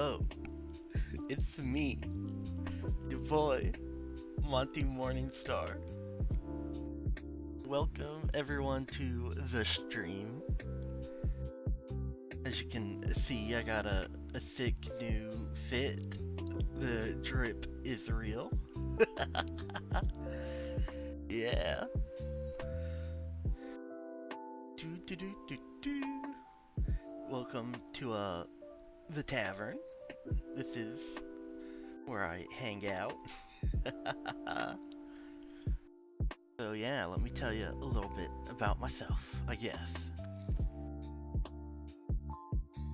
Hello, it's me, your boy, Monty Morningstar. Welcome everyone to the stream. As you can see, I got a sick new fit. The drip is real. Yeah. Do. Welcome to the tavern. This is where I hang out. So yeah, let me tell you a little bit about myself, I guess.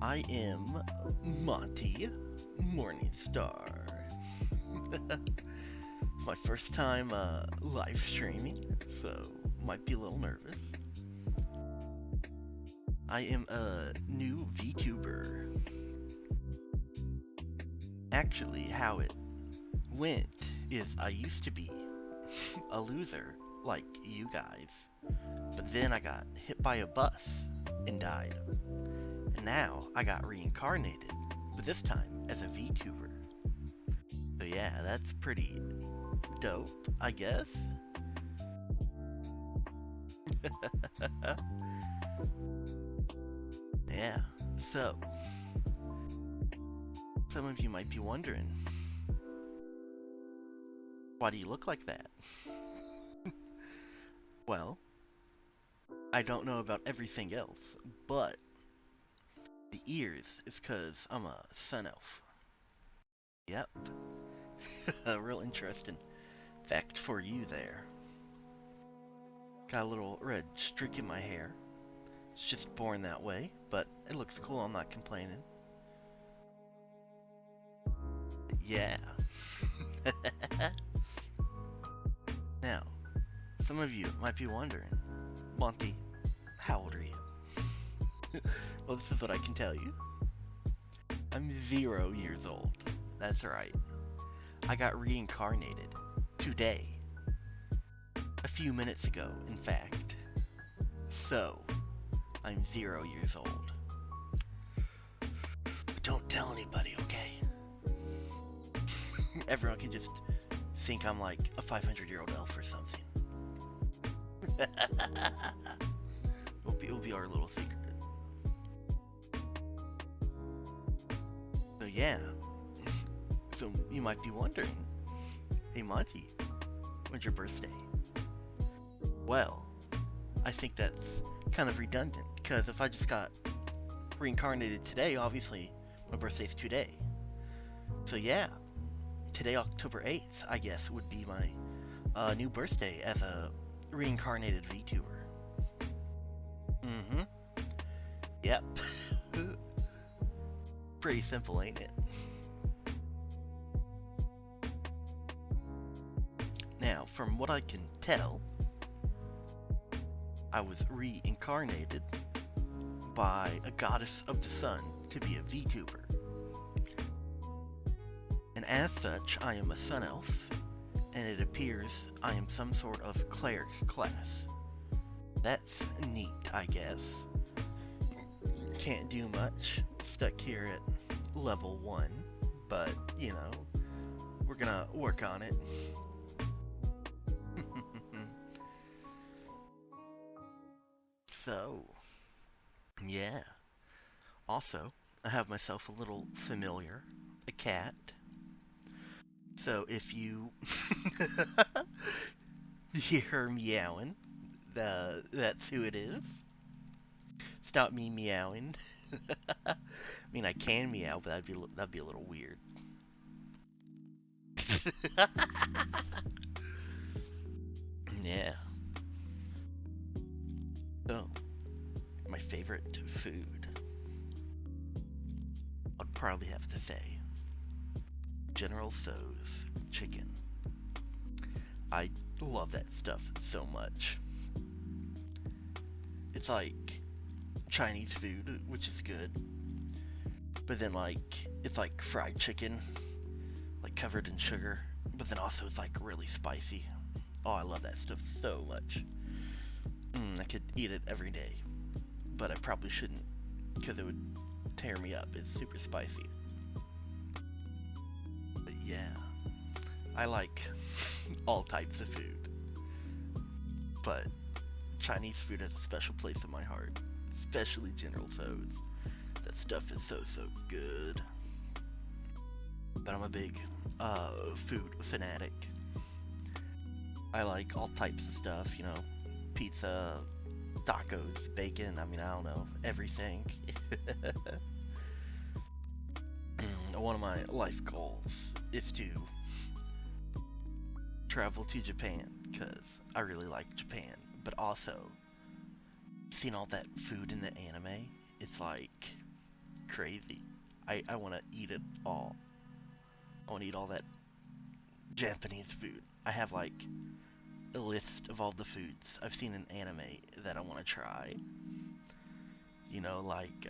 I am Monty Morningstar. It's my first time live streaming, so might be a little nervous. I am a new VTuber. Actually, how it went is I used to be a loser like you guys, but then I got hit by a bus and died. And now I got reincarnated, but this time as a VTuber. So yeah, that's pretty dope, I guess. Yeah, so some of you might be wondering, why do you look like that? Well, I don't know about everything else, but the ears is 'cause I'm a sun elf. Yep. A real interesting fact for you there. Got a little red streak in my hair. It's just born that way, but it looks cool, I'm not complaining. Yeah. Now, some of you might be wondering, Monty, how old are you? Well, this is what I can tell you. I'm 0 years old. That's right. I got reincarnated today. A few minutes ago, in fact. So, I'm 0 years old. But don't tell anybody, okay? Everyone can just think I'm like a 500-year-old elf or something. It'll be our little secret. So yeah. So you might be wondering, hey Monty, when's your birthday? Well, I think that's kind of redundant, because if I just got reincarnated today, obviously my birthday's today. So yeah, today, October 8th, I guess, would be my new birthday as a reincarnated VTuber. Mm-hmm. Yep. Pretty simple, ain't it? Now, from what I can tell, I was reincarnated by a goddess of the sun to be a VTuber. And as such, I am a sun elf, and it appears I am some sort of cleric class. That's neat, I guess. Can't do much. Stuck here at level 1, but, you know, we're gonna work on it. So, yeah. Also, I have myself a little familiar, a cat. So if you hear her meowing, that's who it is. It's not me meowing. I mean, I can meow, but that'd be a little weird. Yeah. So, my favorite food, I'd probably have to say General Tso's chicken. I love that stuff so much. It's like Chinese food, which is good, but then like it's like fried chicken, like covered in sugar, but then also it's like really spicy. Oh, I love that stuff so much. I could eat it every day, but I probably shouldn't, because it would tear me up. It's super spicy. But yeah, I like all types of food, but Chinese food has a special place in my heart, especially General Tso's. That stuff is so good. But I'm a big food fanatic. I like all types of stuff, you know, pizza, tacos, bacon, I mean, I don't know, everything. One of my life goals is to travel to Japan, because I really like Japan, but also, seeing all that food in the anime, it's like crazy. I want to eat it all. I want to eat all that Japanese food. I have like a list of all the foods I've seen in anime that I want to try. You know, like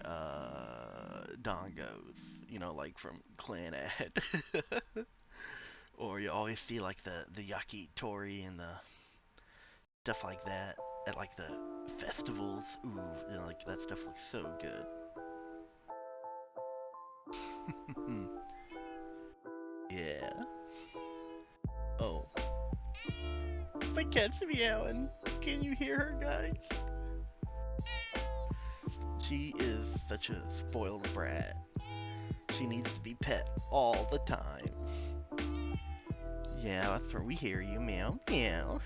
dongos, you know, like from Clan Ed. Or you always see like the yakitori and the stuff like that at like the festivals. Ooh, you know, like that stuff looks so good. Yeah. Oh, my cat's meowing. Can you hear her, guys? She is such a spoiled brat. She needs to be pet all the time. Yeah, that's where we hear you. Meow, meow.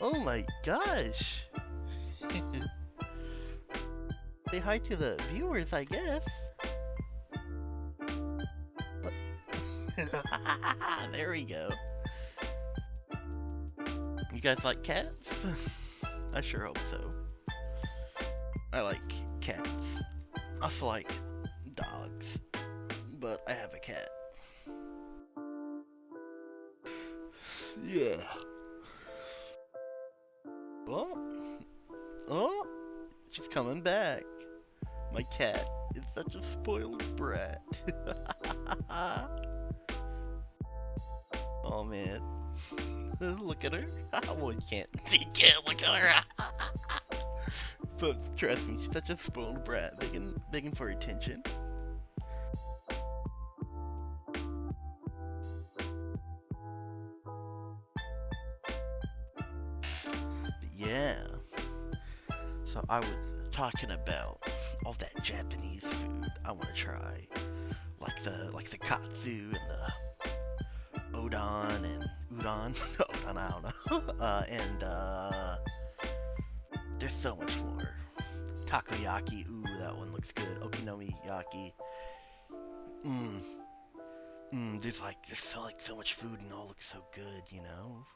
Oh my gosh. Say hi to the viewers, I guess. There we go. You guys like cats? I sure hope so. I like cats. I also like dogs. But I have a cat. Yeah. Oh, she's coming back. My cat is such a spoiled brat. Oh man. Look at her. Well, you can't look at her. But trust me, she's such a spoiled brat, begging for attention. But yeah. So I was talking about all that Japanese food I want to try, like the katsu and the odon and udon. Udon, I don't know. And there's so much more. Takoyaki, ooh, that one looks good. Okonomiyaki. There's so much food and it all looks so good, you know?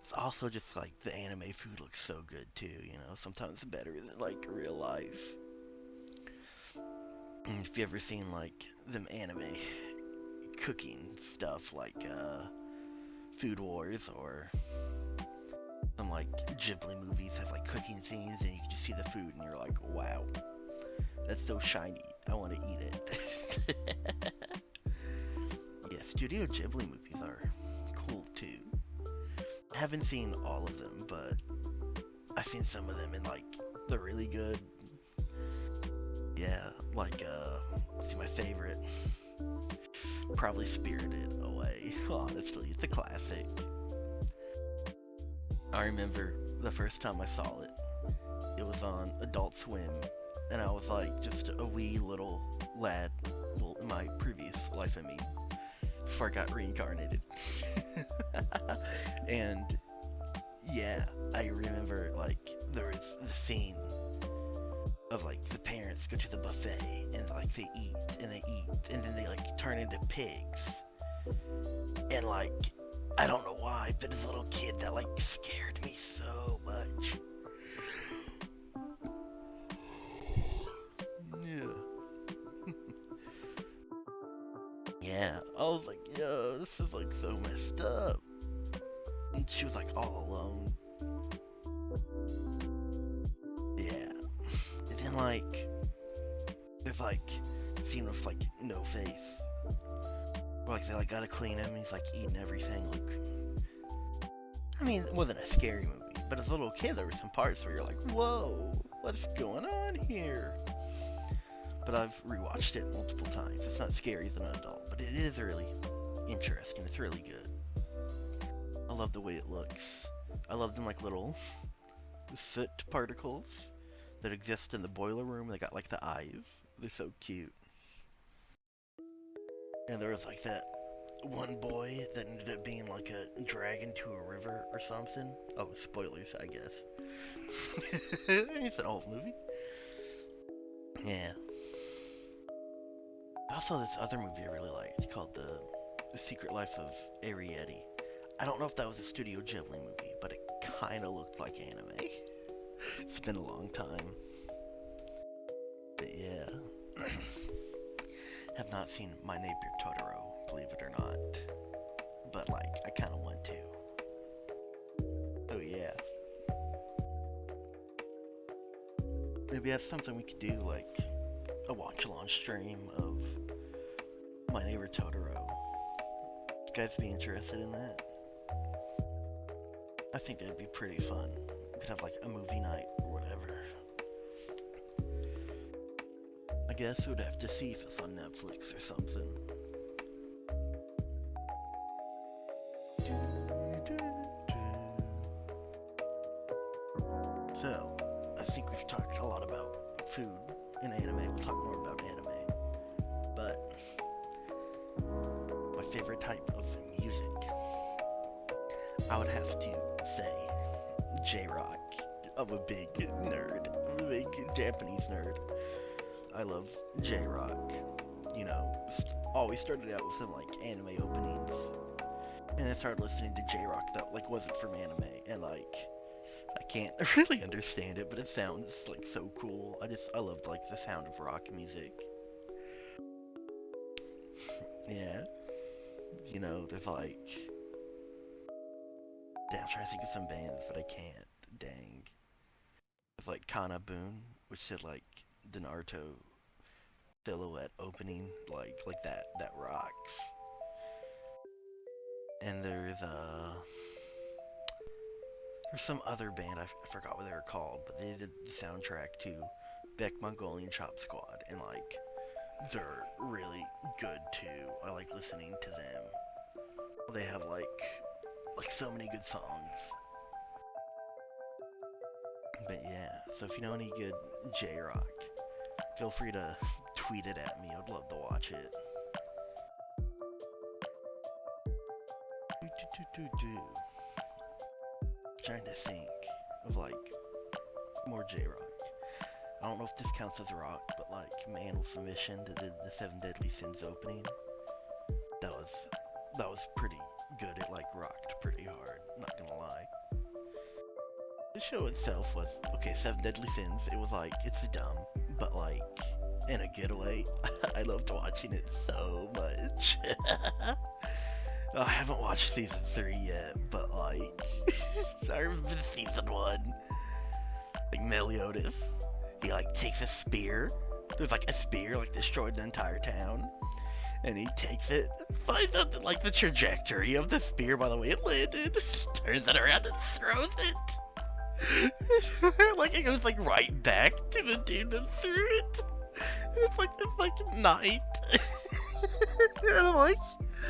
It's also just like the anime food looks so good too, you know? Sometimes better than like real life. If you ever seen like them anime cooking stuff like Food Wars or some like Ghibli movies have like cooking scenes and you can just see the food and you're like, wow, that's so shiny. I want to eat it. Yeah, Studio Ghibli movies are cool too. I haven't seen all of them, but I've seen some of them and like they're really good. Yeah, like let's see, my favorite, probably Spirited Away. Honestly, it's a classic. I remember the first time I saw it. It was on Adult Swim, and I was like just a wee little lad. Well, in my previous life, I mean, before I got reincarnated. And yeah, I remember like there was the scene of like the parents go to the buffet and like they eat and then they like turn into pigs. And like I don't know why, but as a little kid that like scared me so much. Yeah. Yeah, I was like, yo, this is like so messed up. And she was like all alone. Yeah. And then like there's like a scene with like No Face. Where like they like gotta clean him and he's like eating everything. Like, I mean, it wasn't a scary movie, But as a little kid, there were some parts where you're like, whoa, what's going on here? But I've rewatched it multiple times. It's not scary as an adult, but it is really interesting. It's really good. I love the way it looks. I love them like little soot particles that exist in the boiler room. They got like the eyes. They're so cute. And there was like that one boy that ended up being like a dragon to a river or something. Oh, spoilers, I guess. It's an old movie. Yeah. Also, this other movie I really liked called The Secret Life of Arietti. I don't know if that was a Studio Ghibli movie, but it kind of looked like anime. It's been a long time. But yeah. Have not seen My Neighbor Totoro, believe it or not. But like, I kind of want to. Oh yeah. Maybe that's something we could do, like a watch-along stream of My Neighbor Totoro. You guys be interested in that? I think that'd be pretty fun. We could have like a movie night or whatever. I guess we'd have to see if it's on Netflix or something. So, I think we've talked a lot about food and anime. We'll talk more about anime. But, my favorite type of music, I would have to say J-Rock. I'm a big nerd. I'm a big Japanese nerd. I love J-Rock. You know, always started out with some like anime openings. And I started listening to J-Rock that like wasn't from anime. And like, I can't really understand it, but it sounds like so cool. I loved like the sound of rock music. Yeah. You know, there's like, damn, I'm trying to think of some bands, but I can't. Dang. There's like Kana Boon, which did like the Naruto silhouette opening, like that rocks. And there's some other band, I forgot what they were called, but they did the soundtrack to Beck Mongolian Chop Squad, and like, they're really good too. I like listening to them. They have like so many good songs. But yeah, so if you know any good J-Rock, feel free to tweet it at me. I'd love to watch it. Trying to think of like more J-Rock. I don't know if this counts as rock, but like Man with a Mission that did the Seven Deadly Sins opening. That was pretty good. It like rocked pretty hard, not gonna lie. The show itself was okay, Seven Deadly Sins, it was like, it's dumb, but like in a good way. I loved watching it so much. I haven't watched season 3 yet, but like, I remember season 1. Like Meliodas, he like takes a spear. There's like a spear like destroyed the entire town, and he takes it, finds out that like the trajectory of the spear by the way it landed, turns it around and throws it. Like it goes like right back to the dude that threw it. And it's like night. And I'm like,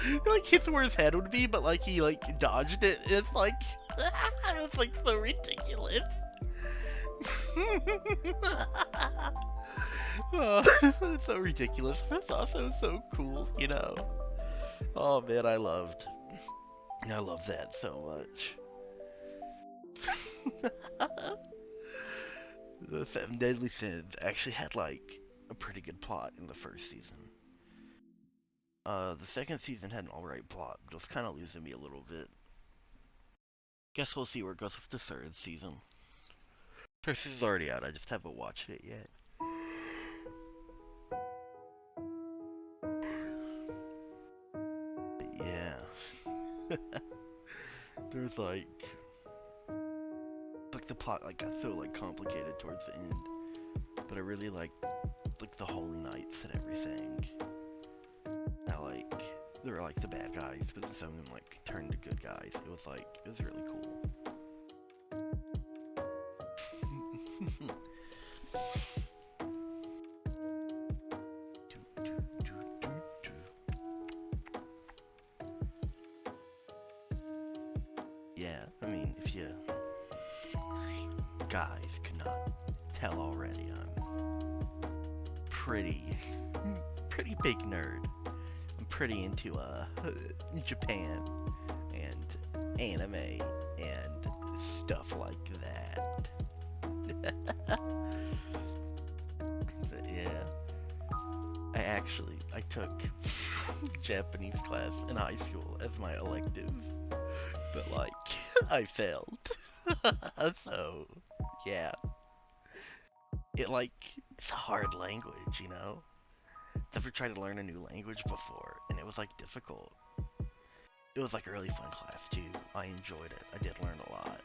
it like hits where his head would be, but like he like dodged it. It's like so ridiculous. It's so ridiculous, but it's also so cool, you know. Oh man, I love that so much. The Seven Deadly Sins actually had like a pretty good plot in the first season. The second season had an alright plot, but it was kind of losing me a little bit. Guess we'll see where it goes with the third season. First season's already out, I just haven't watched it yet. But yeah. There's like the plot like got so like complicated towards the end. But I really like the Holy Knights and everything. Now like they were like the bad guys, but some of them like turned to good guys. It was really cool. Yeah, I mean, if you guys could not tell already, I'm pretty big nerd. I'm pretty into Japan and anime and stuff like that. But yeah, I took Japanese class in high school as my elective, but like I failed. So yeah, it's a hard language, you know. I've never tried to learn a new language before, and it was like difficult. It was like a really fun class too. I enjoyed it. I did learn a lot.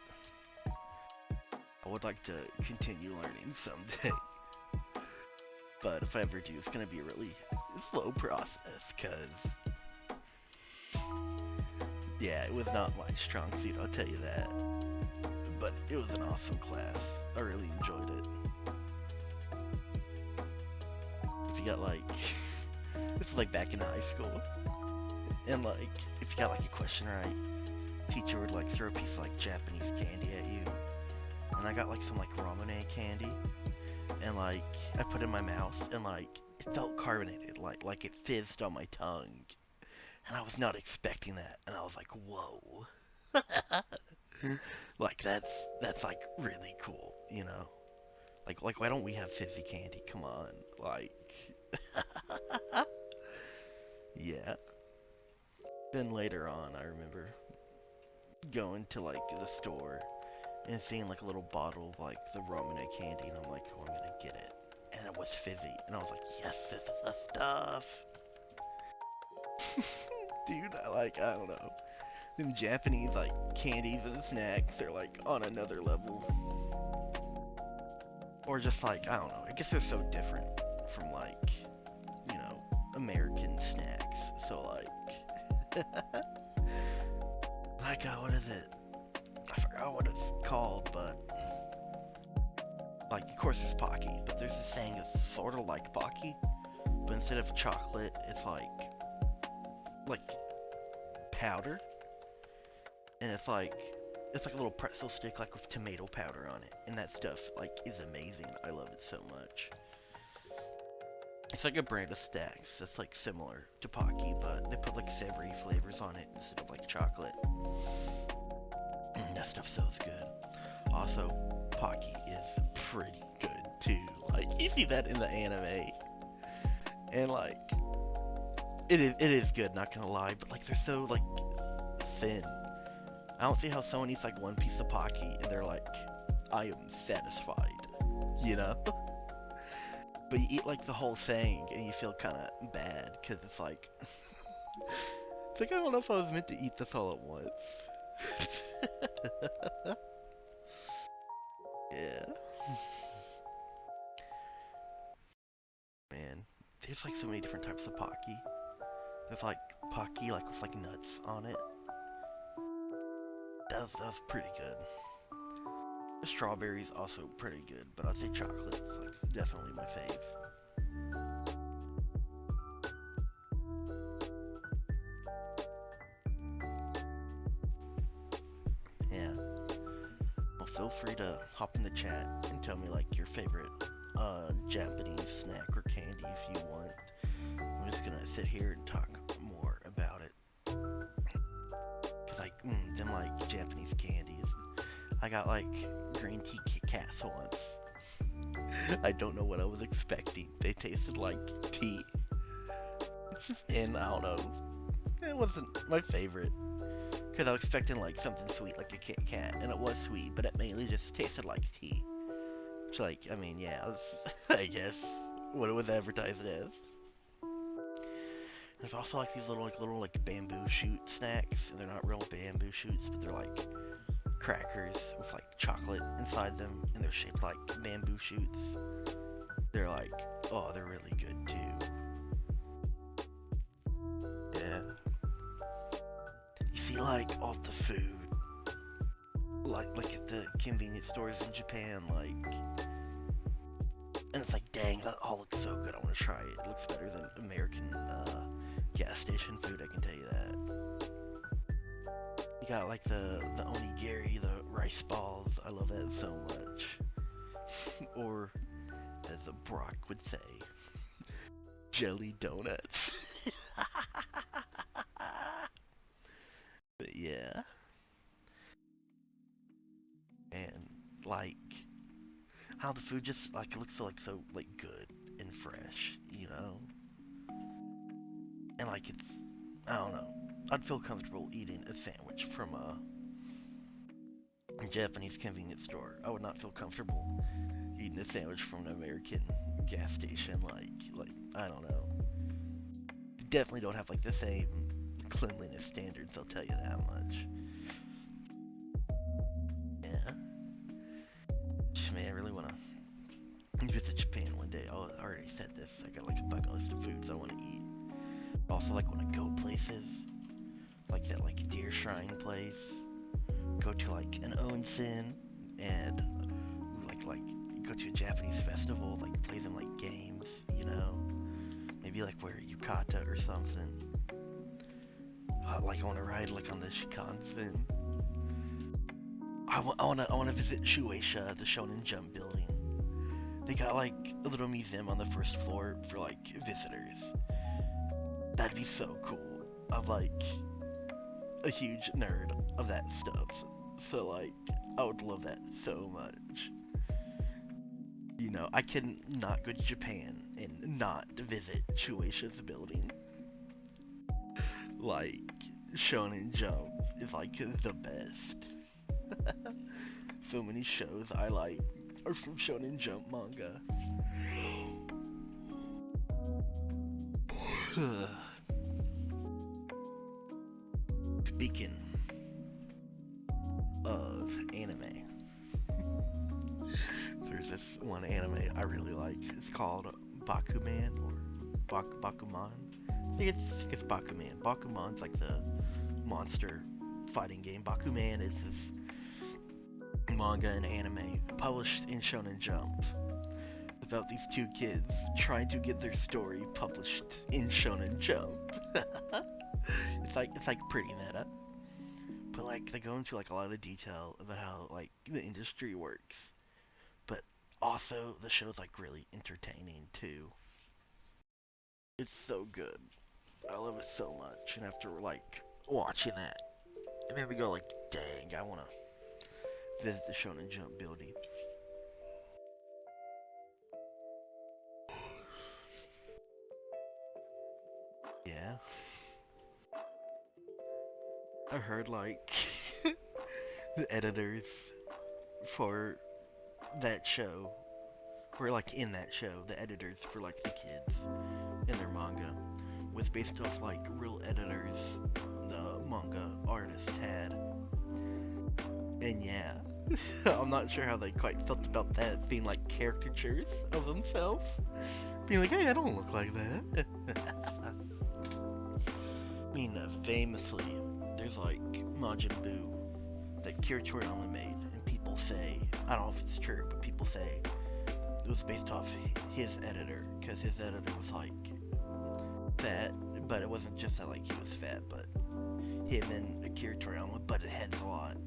I would like to continue learning someday. But if I ever do, it's gonna be a really slow process, cause yeah, it was not my strong suit, I'll tell you that. But it was an awesome class. I really enjoyed it. If you got like, this was like back in high school, and like, if you got like a question right, teacher would like throw a piece of like Japanese candy at you, and I got like some like ramen candy, and like I put it in my mouth, and like it felt carbonated, like it fizzed on my tongue, and I was not expecting that, and I was like, whoa. Like that's like really cool, you know? Like why don't we have fizzy candy? Come on, like yeah. Then later on, I remember going to like the store and seeing like a little bottle of like the ramen candy, and I'm like, oh, I'm gonna get it, and it was fizzy, and I was like, yes, this is the stuff. Dude, I don't know. Them Japanese like candies and snacks, they're like on another level. Or just like, I don't know, I guess they're so different from like, you know, American snacks. So like, like, what is it? I forgot what it's called, but like, of course there's Pocky, but there's this thing that's sort of like Pocky, but instead of chocolate, it's like powder, and it's like a little pretzel stick like with tomato powder on it, and that stuff like is amazing. I love it so much. It's like a brand of Stacks that's like similar to Pocky, but they put like savory flavors on it instead of like chocolate. That stuff sounds good. Also, Pocky is pretty good too. Like, you see that in the anime, and like it is good, not gonna lie, but like they're so like thin. I don't see how someone eats like one piece of Pocky and they're like, I am satisfied, you know? But you eat like the whole thing and you feel kind of bad, because it's like, it's like, I don't know if I was meant to eat this all at once. Yeah. Man, there's like so many different types of Pocky. There's like Pocky like with like nuts on it. That's pretty good. The strawberry's also pretty good, but I'd say chocolate's like definitely my fave. Yeah. Well, feel free to hop in the chat and tell me like your favorite Japanese snack or candy if you want. I'm just gonna sit here and talk more about it. Cause like, them like Japanese candies. I got like green tea Kit Kats once. I don't know what I was expecting. They tasted like tea. And I don't know. It wasn't my favorite. Cause I was expecting like something sweet like a Kit Kat. And it was sweet, but it mainly just tasted like tea. Which like, I mean, yeah, I guess what it was advertised as. There's also like these little bamboo shoot snacks. And they're not real bamboo shoots, but they're like crackers with like chocolate inside them, and they're shaped like bamboo shoots. They're like, oh, they're really good too. Yeah. You see like all the food, like at the convenience stores in Japan, like And it's like, dang, that all looks so good. I want to try it. It looks better than American gas station food, I can tell you that. You got like the onigiri, the rice balls. I love that so much. Or, as Brock would say, jelly donuts. But yeah, and like how the food just like looks so like good and fresh, you know, and like it's I don't know. I'd feel comfortable eating a sandwich from a Japanese convenience store. I would not feel comfortable eating a sandwich from an American gas station. Like I don't know. They definitely don't have like the same cleanliness standards. I'll tell you that much. Yeah, man, I really wanna visit Japan one day. I already said this. I got like a bucket list of foods I want to eat. Also, like when I go places, like that like deer shrine place, go to like an onsen, and like go to a Japanese festival, like play them like games, you know, maybe like wear a yukata or something. Like I want to ride like on the Shinkansen. I wanna visit Shueisha, the Shonen Jump building. They got like a little museum on the first floor for like visitors. That'd be so cool. I'm like a huge nerd of that stuff. So like I would love that so much. You know, I can not go to Japan and not visit Shueisha's building. Like Shonen Jump is like the best. So many shows I like are from Shonen Jump manga. Speaking of anime, there's this one anime I really like. It's called Bakuman or Bakuman. I think it's Bakuman. Bakuman's like the monster fighting game. Bakuman is this manga and anime published in Shonen Jump about these two kids trying to get their story published in Shonen Jump. it's like pretty meta, but like they go into like a lot of detail about how like the industry works, but also the show's like really entertaining too. It's so good. I love it so much, and after like watching that, it made me go like, dang, I wanna visit the Shonen Jump building. Yeah, I heard like the editors for that show were like in that show, the editors for like the kids in their manga was based off like real editors the manga artist had. And yeah, I'm not sure how they quite felt about that being like caricatures of themselves. Being like, hey, I don't look like that. I mean, famously, there's like Majin Buu that Kira Toriyama made, and people say, I don't know if it's true, but people say it was based off his editor, because his editor was like fat, but it wasn't just that like he was fat, but him and Akira Toriyama butted heads a lot.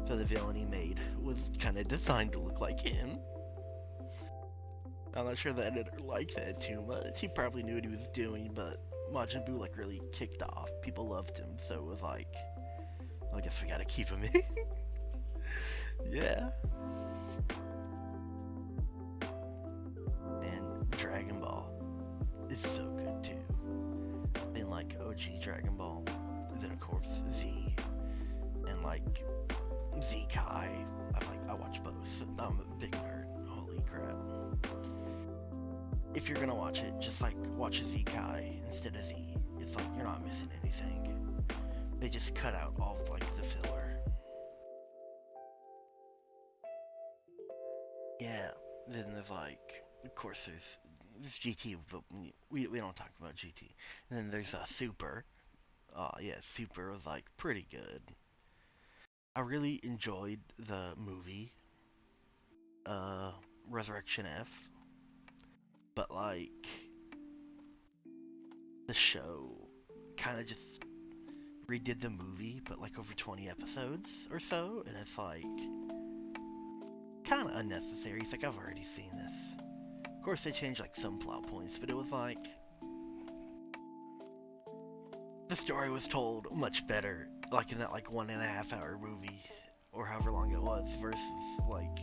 So the villain he made was kind of designed to look like him. I'm not sure the editor liked that too much. He probably knew what he was doing, but Majin Buu like really kicked off. People loved him, so it was like, well, I guess we gotta keep him in. Yeah. And Dragon Ball is so good too. And like OG Dragon Ball, and then of course Z, and like Z Kai. I watch both. I'm a big nerd. Holy crap. If you're gonna watch it, just like watch Z Kai instead of Z. It's like you're not missing anything. They just cut out all of like the filler. Yeah. Then there's like, of course there's GT, but we don't talk about GT. And then there's Super. Yeah, Super was like pretty good. I really enjoyed the movie, uh, Resurrection F. but like the show kind of just redid the movie, but like over 20 episodes or so, and it's like kind of unnecessary. It's like, I've already seen this. Of course, they changed like some plot points, but it was like the story was told much better, like in that like 1.5 hour movie or however long it was, versus like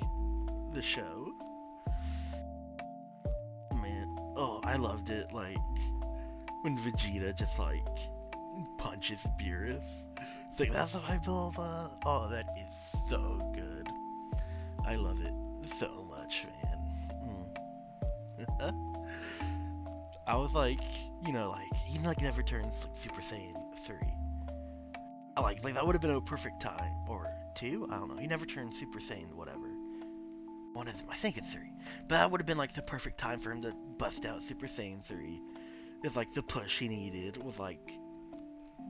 the show. Man, oh, I loved it. Like when Vegeta just like punches Beerus. It's like, that's my Bulma. Oh, that is so good. I love it so much, man. I was like, you know, like he like never turns like Super Saiyan 3. I like that would have been a perfect time, or 2. I don't know. He never turned Super Saiyan whatever. One of them, I think it's 3. But that would have been like the perfect time for him to bust out Super Saiyan 3. It's like the push he needed was like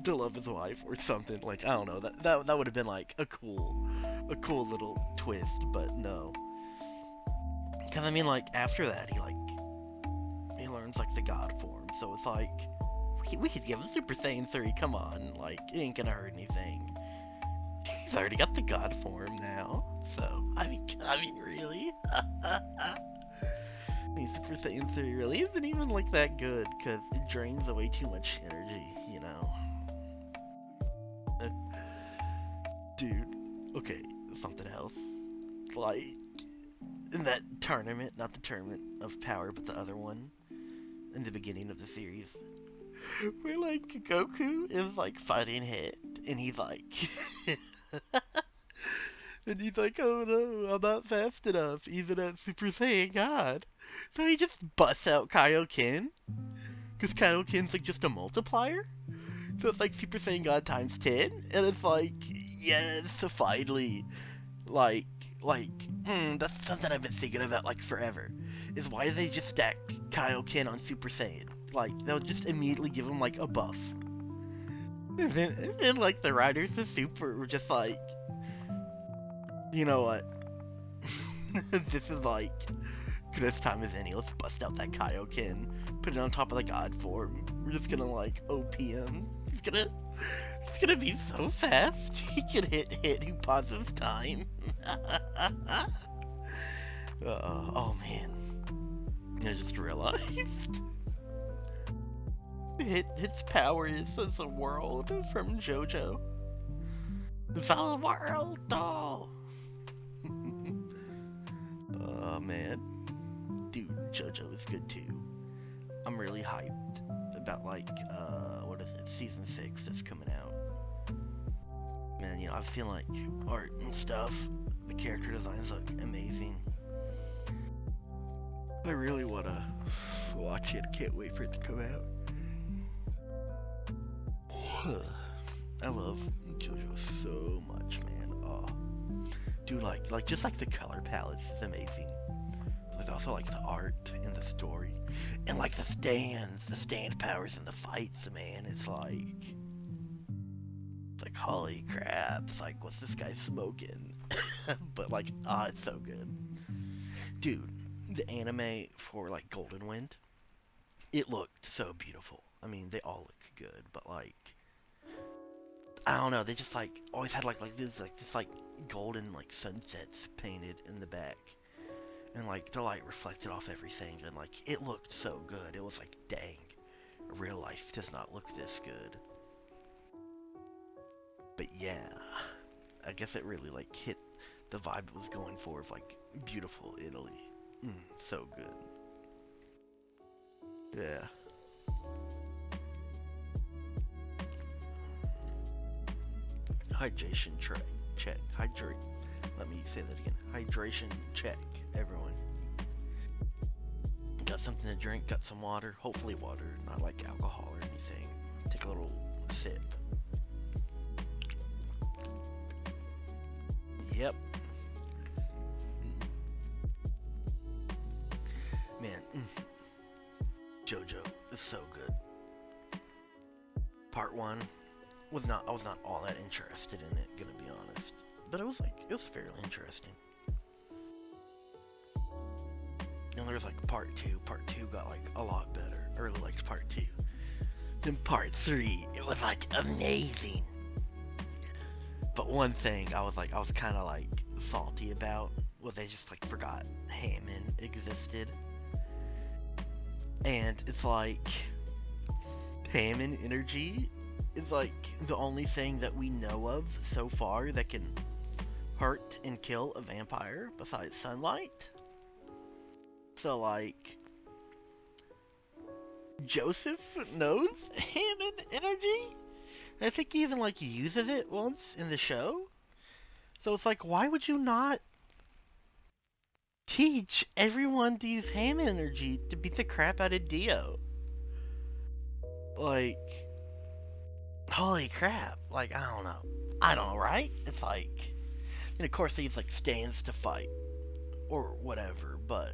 to love his wife or something. Like, I don't know. That would have been like a cool little twist, but no. Because I mean, like after that, he learns like the God form. So it's like we could give him Super Saiyan 3. Come on, like it ain't gonna hurt anything. He's already got the God form now. So I mean, really? I mean, Super Saiyan 3 really isn't even like that good because it drains away too much energy, you know. Dude, okay, something else. Like in that tournament, not the tournament of power, but the other one in the beginning of the series, where like Goku is like fighting Hit, and he's like, and he's like, oh no, I'm not fast enough, even at Super Saiyan God. So he just busts out Kaioken, because Kaioken's like just a multiplier. So it's like Super Saiyan God times 10, and it's like, yes, finally. That's something I've been thinking about like forever. Is why do they just stack Kaioken on Super Saiyan? Like they'll just immediately give him like a buff, and then like the writers of Super were just like, you know what? This is like good time as any. Let's bust out that Kaioken, put it on top of the God form. We're just gonna like OP him. It's gonna be so fast. He can hit who pauses time. Oh man. I just realized. Its power is as a world from JoJo. It's a world, though. Oh man. Dude, JoJo is good too. I'm really hyped about like, what is it, season 6 that's coming out. Man, you know, I feel like art and stuff, the character designs look amazing. I really wanna watch it, can't wait for it to come out. I love JoJo so much, man. Oh, dude, like just like the color palette is amazing. But also like the art and the story, and like the stand powers and the fights, man. It's like holy crap! It's like, what's this guy smoking? But like, it's so good, dude. The anime for like Golden Wind, it looked so beautiful. I mean, they all look good, but like, I don't know, they just like always had like this golden like sunsets painted in the back, and like the light reflected off everything, and like it looked so good. It was like, dang, real life does not look this good. But yeah, I guess it really like hit the vibe it was going for of like beautiful Italy. So good. Yeah. Hydration check. Hydrate. Let me say that again. Hydration check, everyone. Got something to drink, got some water. Hopefully water, not like alcohol or anything. Take a little sip. Yep. Man, JoJo is so good. Part 1 I was not all that interested in it, gonna be honest. But it was fairly interesting. And the was like part two. Part two got like a lot better. I really liked part two. Then part three, it was like amazing. But one thing I was kind of like salty about was they just like forgot Hammond existed. And it's like Hammond energy is like the only thing that we know of so far that can hurt and kill a vampire besides sunlight. So like Joseph knows Hammond energy. And I think he even like uses it once in the show. So it's like, why would you not teach everyone to use Hammond energy to beat the crap out of Dio? Like, holy crap. Like, I don't know. I don't know, right? It's like, and of course he's like stands to fight or whatever, but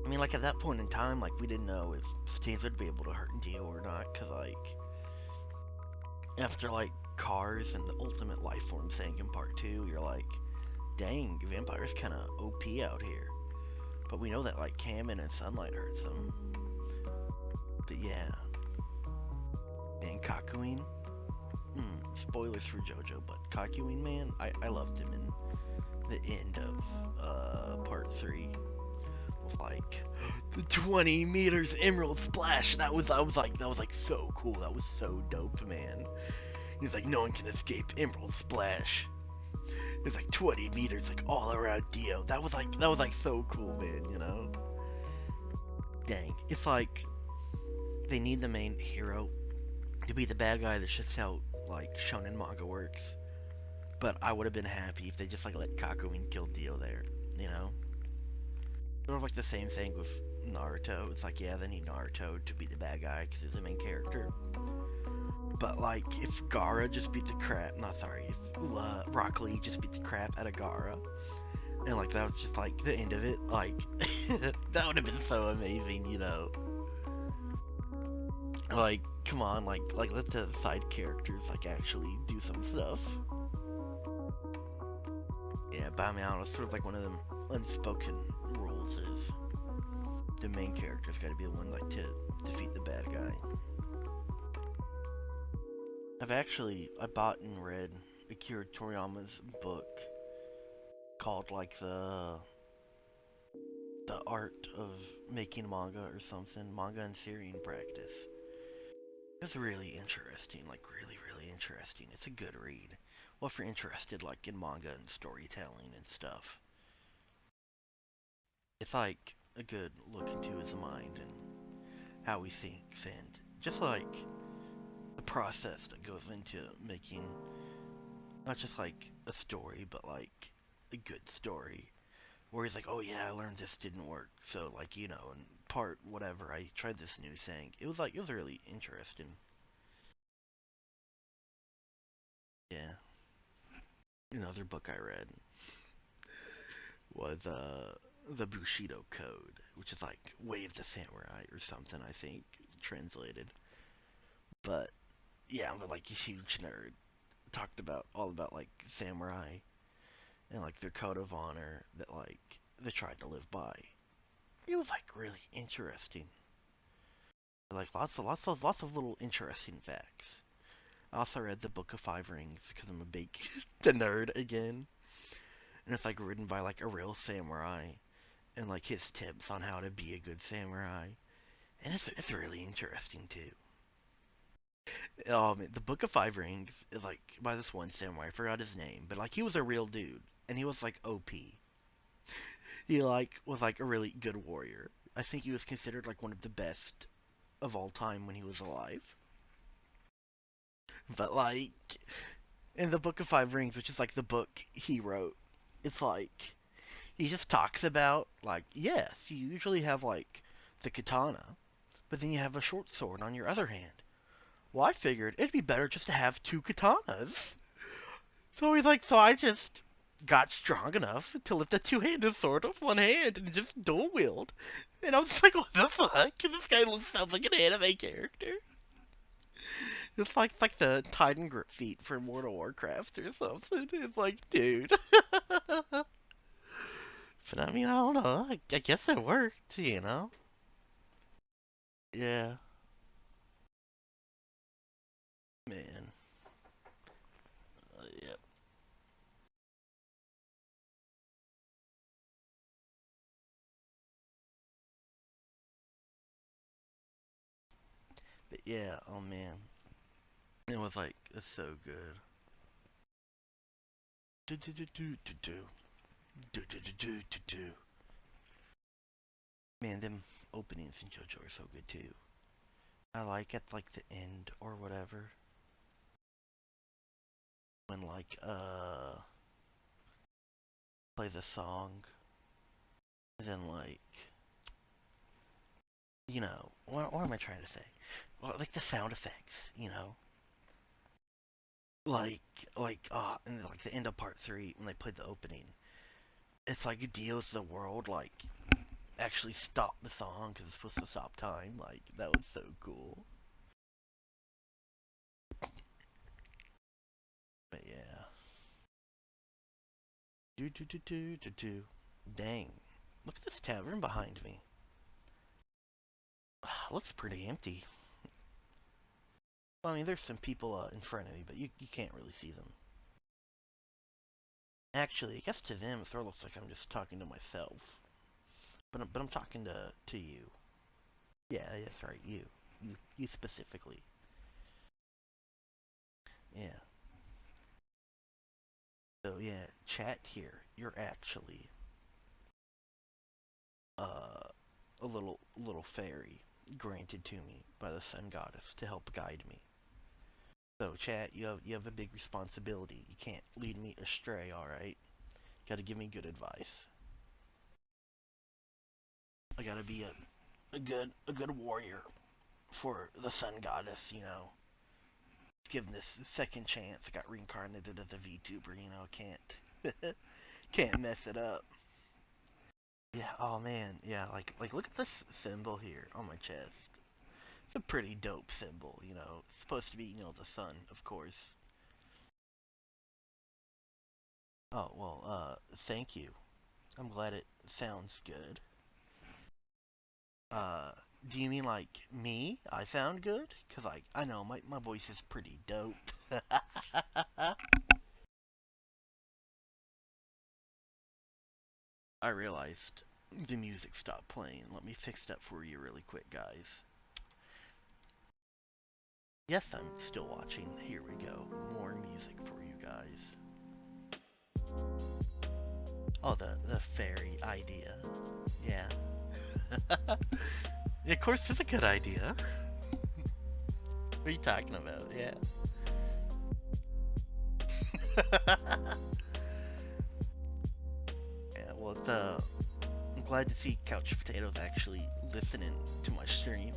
I mean, like at that point in time, like we didn't know if Stans would be able to hurt Dio or not, cause like after like Cars and the Ultimate Life Form thing in part two, you're like, dang, vampires kind of OP out here. But we know that like Hammond and Sunlight hurts them. But yeah, and Kakyoin. Spoilers for JoJo, but Kakyoin, man, I loved him in the end of part 3 with like the 20 meters emerald splash. That was like so cool. That was so dope, man. He's like, no one can escape emerald splash. It's like 20 meters like all around Dio. That was like so cool, man, you know? Dang. It's like they need the main hero to be the bad guy. That's just how like shonen manga works. But I would have been happy if they just like let Kakyoin kill Dio there, you know? Sort of like the same thing with Naruto. It's like, yeah, they need Naruto to be the bad guy because he's the main character. But like, if Gaara just beat the crap, if Rock Lee just beat the crap out of Gaara, and like that was just like the end of it, like that would have been so amazing, you know? Like, come on, like let the side characters like actually do some stuff. Yeah, but I mean, I don't know, sort of like one of them unspoken rules is the main character's got to be the one like to defeat the bad guy. I bought and read Akira Toriyama's book called like the art of making manga or something, manga and seiyuu practice. It was really interesting, like really interesting. It's a good read. Well, if you're interested like in manga and storytelling and stuff. It's like a good look into his mind and how he thinks and just like the process that goes into making not just like a story, but like a good story. Where he's like, oh yeah, I learned this didn't work, so like, you know, in part whatever, I tried this new thing. It was really interesting. Yeah. Another book I read was the Bushido Code, which is like Way of the Samurai or something, I think, translated. But yeah, I'm like a huge nerd. Talked about all about like samurai and like their code of honor that like they tried to live by. It was like really interesting. Like lots of little interesting facts. I also read the Book of Five Rings because I'm a big the nerd again, and it's like written by like a real samurai and like his tips on how to be a good samurai, and it's really interesting too. The Book of Five Rings is like by this one samurai. I forgot his name, but like he was a real dude, and he was like OP. He like was like a really good warrior. I think he was considered like one of the best of all time when he was alive. But like in the Book of Five Rings, which is like the book he wrote, it's like he just talks about like, yes, you usually have like the katana, but then you have a short sword on your other hand. Well, I figured it'd be better just to have two katanas. So he's like, so I just got strong enough to lift a two-handed sword with one hand and just dual wield. And I was just like, what the fuck? This guy sounds like an anime character. It's like the Titan grip feat for World of Warcraft or something. It's like, dude. But I mean, I don't know. I guess it worked, you know? Yeah, man. Yeah. But yeah, oh man. It was like, it's so good. Do do do do do do. Do do do do do do. Man, them openings in JoJo are so good too. I like at like the end or whatever. When like, play the song. And then like, what am I trying to say? Well, like the sound effects, you know? Like, and like the end of part three when they played the opening. It's like it deals the world like actually stop the song because it's supposed to stop time. Like that was so cool. But yeah, do do do do do do. Dang, look at this tavern behind me. Looks pretty empty. Well, I mean, there's some people in front of me, but you can't really see them. Actually, I guess to them, it sort of looks like I'm just talking to myself. But I'm talking to you. Yeah, that's right, you specifically. Yeah. So yeah, chat here. You're actually uh a little fairy granted to me by the sun goddess to help guide me. So chat, you have a big responsibility. You can't lead me astray, all right? Got to give me good advice. I got to be a good warrior for the sun goddess, you know. Given this second chance, I got reincarnated as a VTuber, you know, can't mess it up. Yeah, oh man, yeah, like look at this symbol here on my chest. It's a pretty dope symbol, you know. It's supposed to be, the sun, of course. Oh, well, thank you. I'm glad it sounds good. Uh, do you mean like me? I sound good? Cause like, I know my voice is pretty dope. I realized the music stopped playing. Let me fix that for you really quick, guys. Yes, I'm still watching. Here we go. More music for you guys. Oh, the fairy idea. Yeah. Yeah, of course, it's a good idea. What are you talking about? Yeah. Yeah, well, I'm glad to see Couch Potatoes actually listening to my stream.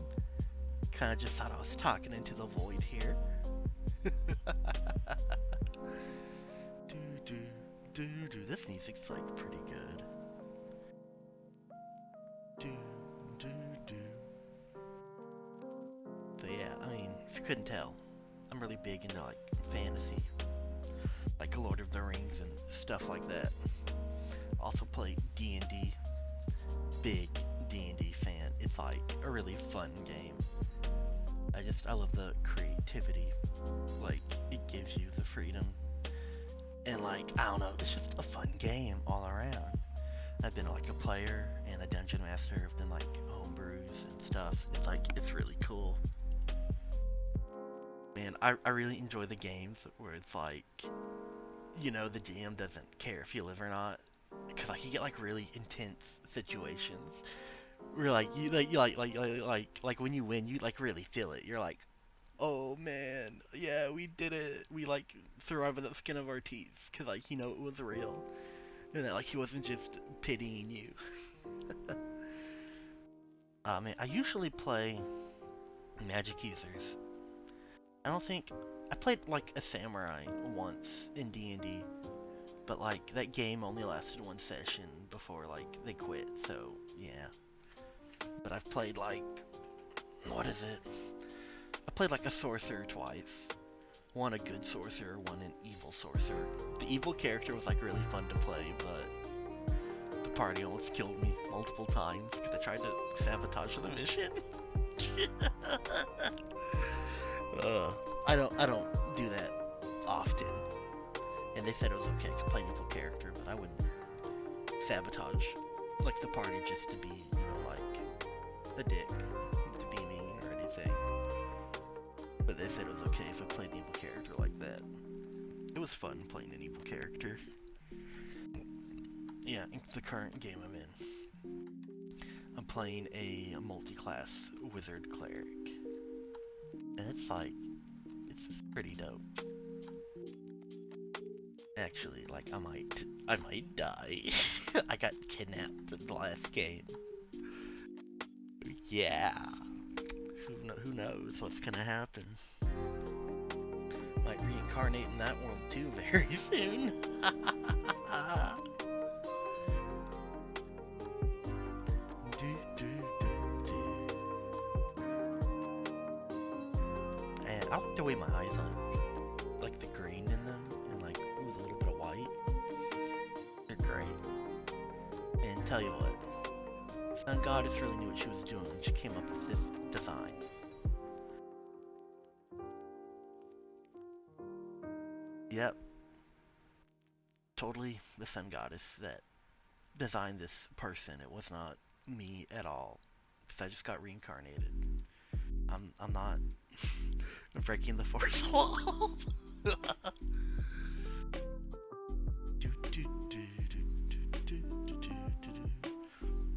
Kinda just thought I was talking into the void here. do do do. This music's like pretty good. Do do do. So yeah, I mean, if you couldn't tell, I'm really big into like fantasy, like Lord of the Rings and stuff like that. Also play D&D. Big D&D fan. It's like a really fun game. I love the creativity. Like it gives you the freedom. And like I don't know, it's just a fun game all around. I've been like a player and a dungeon master. I've done like homebrews and stuff. It's really cool. Man, I really enjoy the games where it's like, the DM doesn't care if you live or not. Because like you get like really intense situations where like you like when you win, you like really feel it. You're like, oh man, yeah, we did it. We like survived with the skin of our teeth because like it was real and that like he wasn't just pitying you. Man, I usually play magic users. I don't think I played like a samurai once in D&D, but like that game only lasted one session before like they quit. So yeah, but I've played like what is it? I played like a sorcerer twice. One a good sorcerer, one an evil sorcerer. The evil character was like really fun to play, but the party almost killed me multiple times because I tried to sabotage the mission. I don't do that often. And they said it was okay, I could play an evil character, but I wouldn't sabotage like the party just to be, you know, like a dick, to be mean or anything. But they said it was okay if I played an evil character like that. It was fun playing an evil character. Yeah, in the current game I'm in, I'm playing a multi-class wizard cleric. And it's like, it's pretty dope. Actually, like, I might die. I got kidnapped in the last game. Yeah. Who knows what's gonna happen? Might reincarnate in that world too very soon. And I like the way my eyes look. Like the green in them, and like with a little bit of white. They're great. And tell you what, Sun Goddess really knew what she was doing when she came up with this design. Yep. Totally the Sun Goddess that designed this person. It was not me at all. Because I just got reincarnated. I'm not breaking the fourth wall.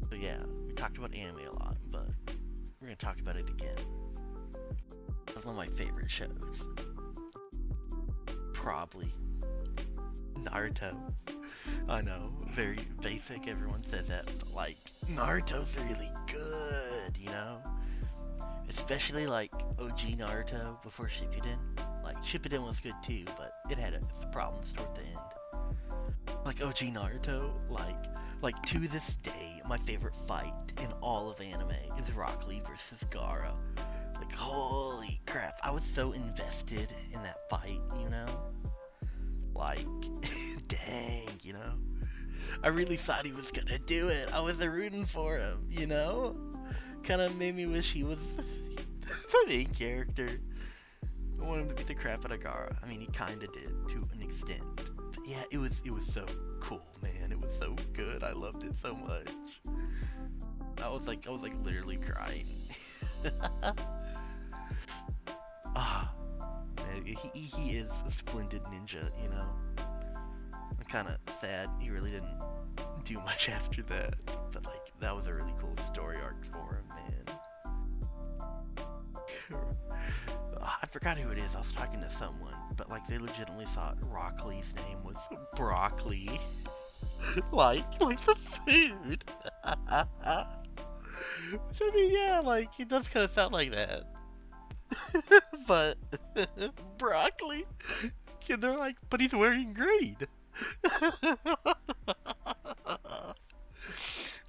So yeah, we talked about anime a lot, but we're gonna talk about it again. It's one of my favorite shows. Probably Naruto. I know, very basic, everyone says that, but like, Naruto's really good, you know? Especially like OG Naruto before Shippuden. Like, Shippuden was good too, but it had its problems toward the end. Like OG Naruto, like to this day, my favorite fight in all of anime is Rock Lee versus Gaara. Like, holy crap, I was so invested in that fight, you know? Like, dang, you know? I really thought he was gonna do it. I was rooting for him, you know? Kinda made me wish he was the main character. I wanted him to beat the crap out of Gaara. I mean, he kinda did, to an extent. But yeah, it was so cool, man. It was so good. I loved it so much. I was like literally crying. Ah, man, he is a splendid ninja, you know? I'm kinda sad he really didn't do much after that, but like, that was a really cool story arc for him, man. I forgot who it is, I was talking to someone, but like, they legitimately thought Rock Lee's name was Broccoli. like the food. Which, I mean, yeah, like, it does kinda sound like that. But, broccoli? And they're like, but he's wearing green.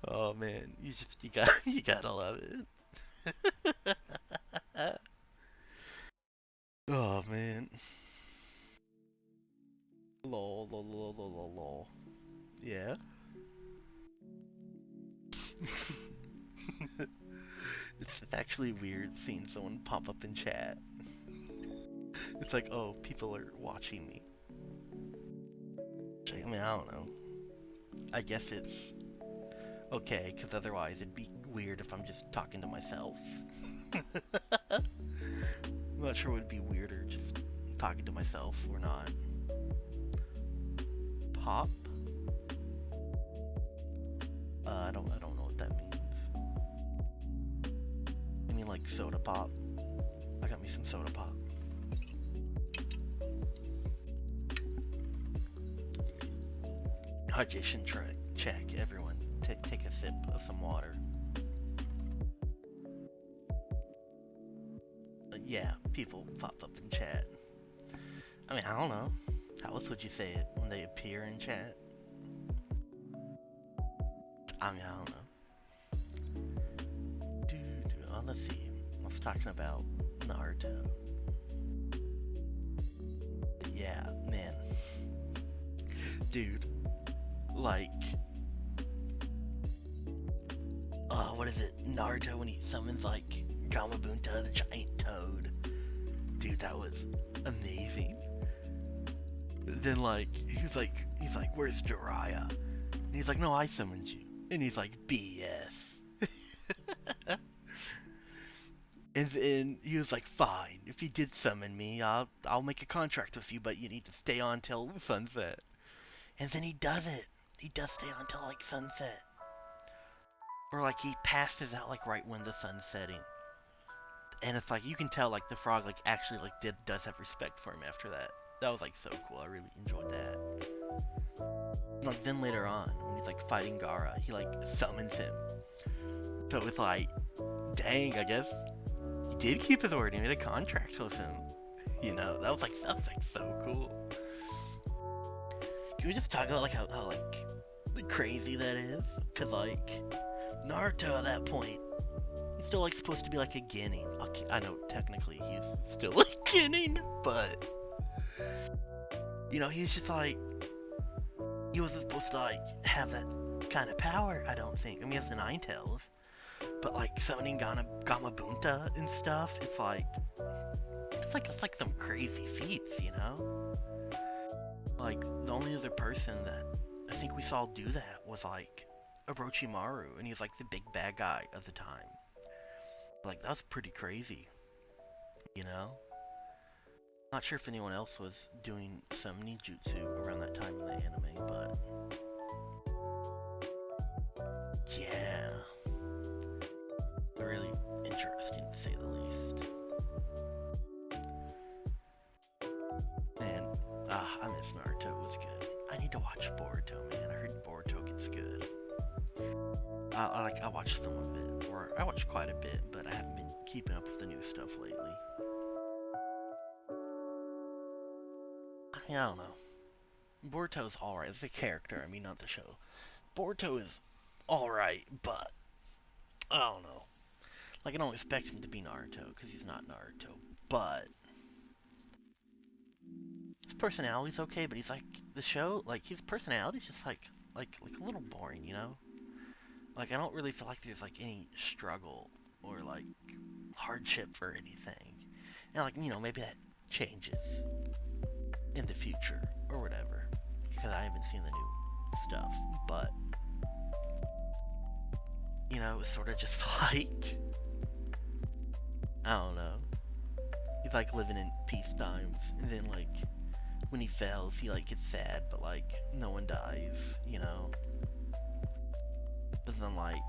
Oh man, you gotta love it. Oh man. Lol, lol, lol, lol, lol, lol. Yeah. It's actually weird seeing someone pop up in chat. It's like, oh, people are watching me. I mean, I don't know. I guess it's okay, because otherwise it'd be weird if I'm just talking to myself. I'm not sure what would be weirder, just talking to myself or not. Pop? I don't know what that means. You mean like soda pop? I got me some soda pop. Hydration check, everyone. Take a sip of some water. Yeah, people pop up in chat. I mean, I don't know. How else would you say it when they appear in chat? I mean, I don't know. Let's see. I was talking about Naruto. Yeah, man. Dude. Like, is it Naruto when he summons like Gamabunta, the giant toad? Dude, that was amazing. Then like he's like, where's Jiraiya? And he's like, no, I summoned you. And he's like, BS. And then he was like, fine, if he did summon me, I'll make a contract with you, but you need to stay on till sunset. And then he does it. He does stay on till like sunset. Or like he passes out like right when the sun's setting. And it's like you can tell like the frog like actually like does have respect for him after that. That was like so cool. I really enjoyed that. And, like then later on when he's like fighting Gaara, he like summons him. So it's like, dang, I guess he did keep his word. He made a contract with him. You know, that was like so cool. Can we just talk about like how like crazy that is? Cause like Naruto at that point, he's still like supposed to be like a genin. I know technically he's still a genin, but you know he's just like he wasn't supposed to like have that kind of power. I don't think. I mean, he has the Nine Tails, but like summoning Gamabunta and stuff, it's like some crazy feats, you know? Like the only other person that I think we saw do that was like Orochimaru, and he was like the big bad guy of the time. Like that's pretty crazy, you know? Not sure if anyone else was doing some ninjutsu around that time in the anime, but yeah, really interesting to say the least. Man, I miss Naruto. It was good. I need to watch Boruto, man. I heard Boruto gets good. I watched some of it, or I watched quite a bit, but I haven't been keeping up with the new stuff lately. I don't know. Boruto's alright. It's a character, I mean, not the show. Boruto is alright, but I don't know. Like, I don't expect him to be Naruto, because he's not Naruto. But his personality's okay, but he's like, the show, like, his personality's just like a little boring, you know? Like, I don't really feel like there's, like, any struggle or, like, hardship or anything. And, like, you know, maybe that changes in the future or whatever. Because I haven't seen the new stuff. But, you know, it's sort of just like, I don't know. He's, like, living in peace times. And then, like, when he fails, he, like, gets sad, but, like, no one dies, you know? But then, like,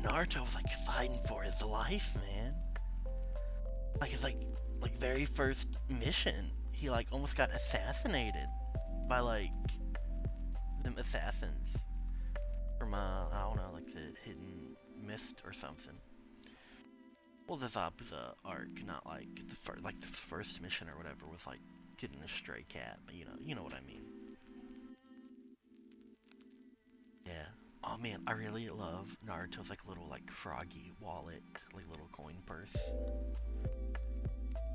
Naruto was, like, fighting for his life, man. Like, his, like, very first mission, he, like, almost got assassinated by, like, them assassins from, I don't know, like, the Hidden Mist or something. Well, the Zabuza arc, not, like, the first mission or whatever was, like, getting a stray cat, but, you know what I mean. Yeah. Oh man, I really love Naruto's like little like froggy wallet, like little coin purse.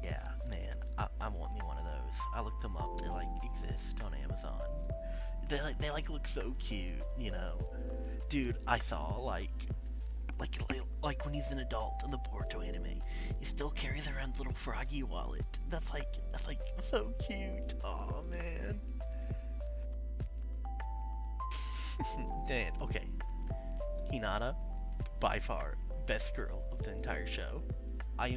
Yeah, man, I want me one of those. I looked them up. They like exist on Amazon. They like look so cute, you know. Dude, I saw like when he's an adult in the Boruto anime, he still carries around a little froggy wallet. That's like so cute. Oh man. Dan, okay. Hinata, by far, best girl of the entire show. I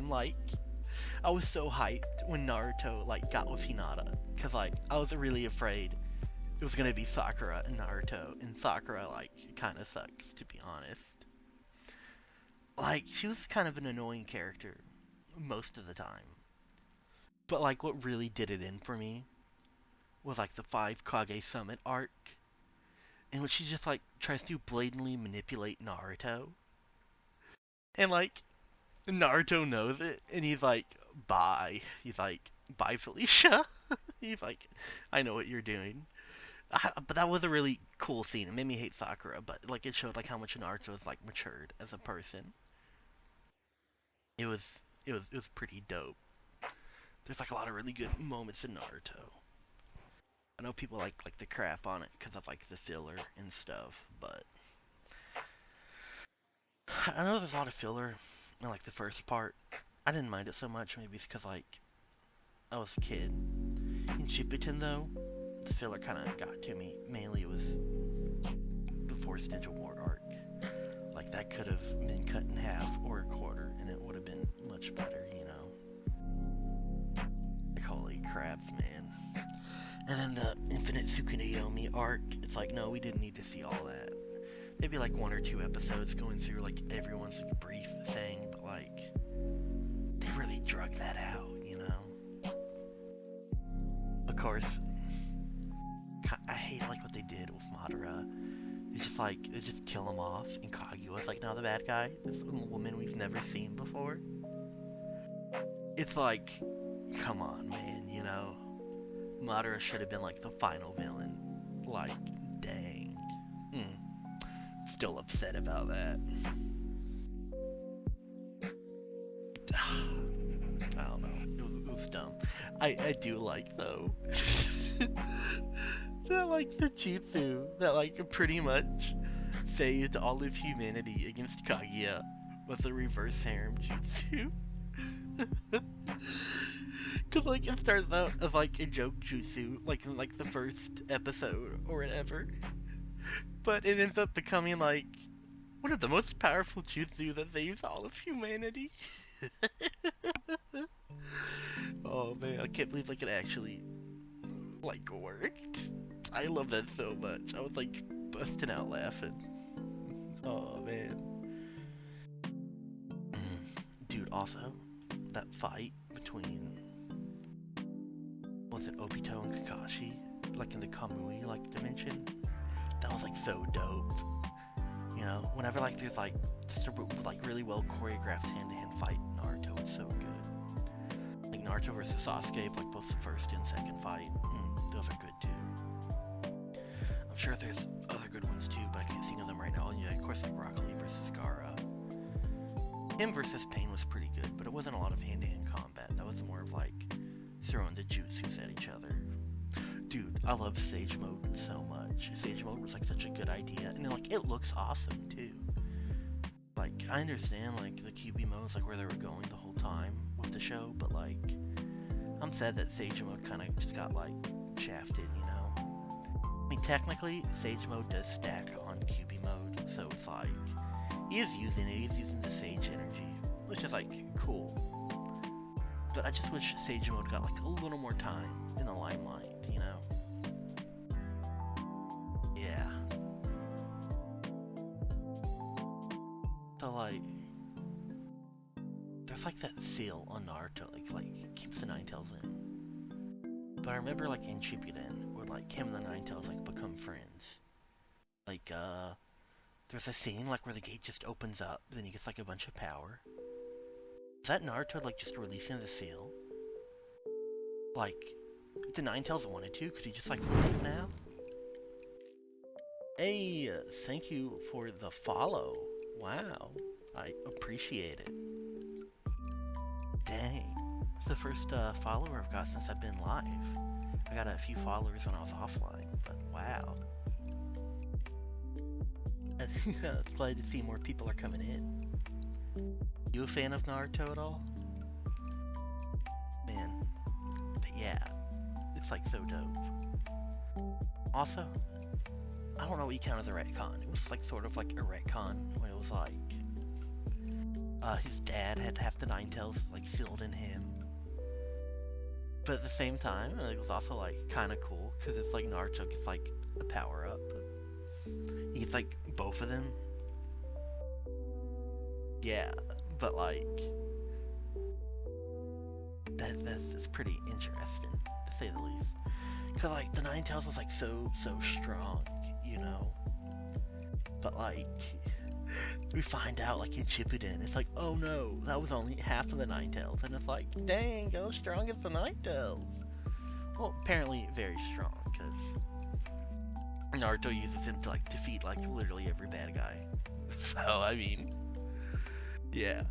was so hyped when Naruto, like, got with Hinata. Cause, like, I was really afraid it was gonna be Sakura and Naruto. And Sakura, like, kinda sucks, to be honest. Like, she was kind of an annoying character most of the time. But, like, what really did it in for me was, like, the 5 Kage Summit arc, in which she just like tries to blatantly manipulate Naruto. And like Naruto knows it and he's like, bye. He's like, bye Felicia. He's like, I know what you're doing. But that was a really cool scene. It made me hate Sakura, but like it showed like how much Naruto is like matured as a person. It was it was pretty dope. There's like a lot of really good moments in Naruto. I know people like the crap on it because of like the filler and stuff, but I know there's a lot of filler in like the first part. I didn't mind it so much. Maybe it's because like I was a kid. In Shippuden though, the filler kind of got to me. Mainly it was the Force Ninja War arc. Like that could have been cut in half or a quarter, and it would have been much better, you know. Like holy crap, man. And then the Infinite Tsukuyomi arc, it's like no, we didn't need to see all that. Maybe like 1 or 2 episodes going through like everyone's like brief thing, but like they really drug that out, you know. Of course, I hate like what they did with Madara. It's just like they just kill him off, and Kaguya's like now the bad guy. This woman we've never seen before. It's like, come on, man, you know. Madara should have been like the final villain. Like, dang. Still upset about that. I don't know. It was dumb. I do like though that like the jutsu that like pretty much saved all of humanity against Kaguya was a reverse harem jutsu. Cause like it started out as like a joke jutsu, like in like the first episode or whatever. But it ends up becoming like one of the most powerful jutsu that saves all of humanity. Oh man, I can't believe like it actually like worked. I love that so much. I was like busting out laughing. Oh man. Dude, also that fight between was it Obito and Kakashi, like in the Kamui like dimension? That was like so dope. You know, whenever like there's like just a like really well choreographed hand-to-hand fight in Naruto, it's so good. Like Naruto versus Sasuke, like both the first and second fight, those are good too. I'm sure there's other good ones too, but I can't think of them right now. And yeah, of course, like Rock Lee versus Gaara. Him versus Pain was pretty good, but it wasn't a lot of hand-to-hand combat. That was more of like throwing the jutsus at each other. Dude, I love Sage Mode so much. Sage Mode was like such a good idea, and then, like it looks awesome too. Like I understand like the QB mode's like where they were going the whole time with the show, but like I'm sad that Sage Mode kind of just got like shafted, you know. I mean technically Sage Mode does stack on QB mode, so it's like he is using it. He's using the Sage energy, which is like cool. But I just wish Sage Mode got like a little more time in the limelight, you know? Yeah. So like, there's like that seal on Naruto, like keeps the Ninetales in. But I remember like in Shippuden, where like him and the Ninetales like become friends. Like there's a scene like where the gate just opens up, then he gets like a bunch of power. Is that Naruto like just releasing the seal? Like, if the Ninetales wanted to, could he just like leave now? Hey, thank you for the follow. Wow, I appreciate it. Dang, it's the first follower I've got since I've been live. I got a few followers when I was offline, but wow. Glad to see more people are coming in. You a fan of Naruto at all? Man, but yeah, it's like so dope. Also, I don't know what you count as a retcon. It was like sort of like a retcon when it was like his dad had half the Ninetales like sealed in him. But at the same time, it was also like kind of cool because it's like Naruto gets like a power up. He gets like both of them. Yeah, but like that's pretty interesting to say the least. Cause like the Ninetales was like so strong, you know. But like we find out like in Shippuden, it's like oh no, that was only half of the Ninetales, and it's like dang, how strong is the Ninetales? Well, apparently very strong, cause Naruto uses him to like defeat like literally every bad guy. So I mean, yeah.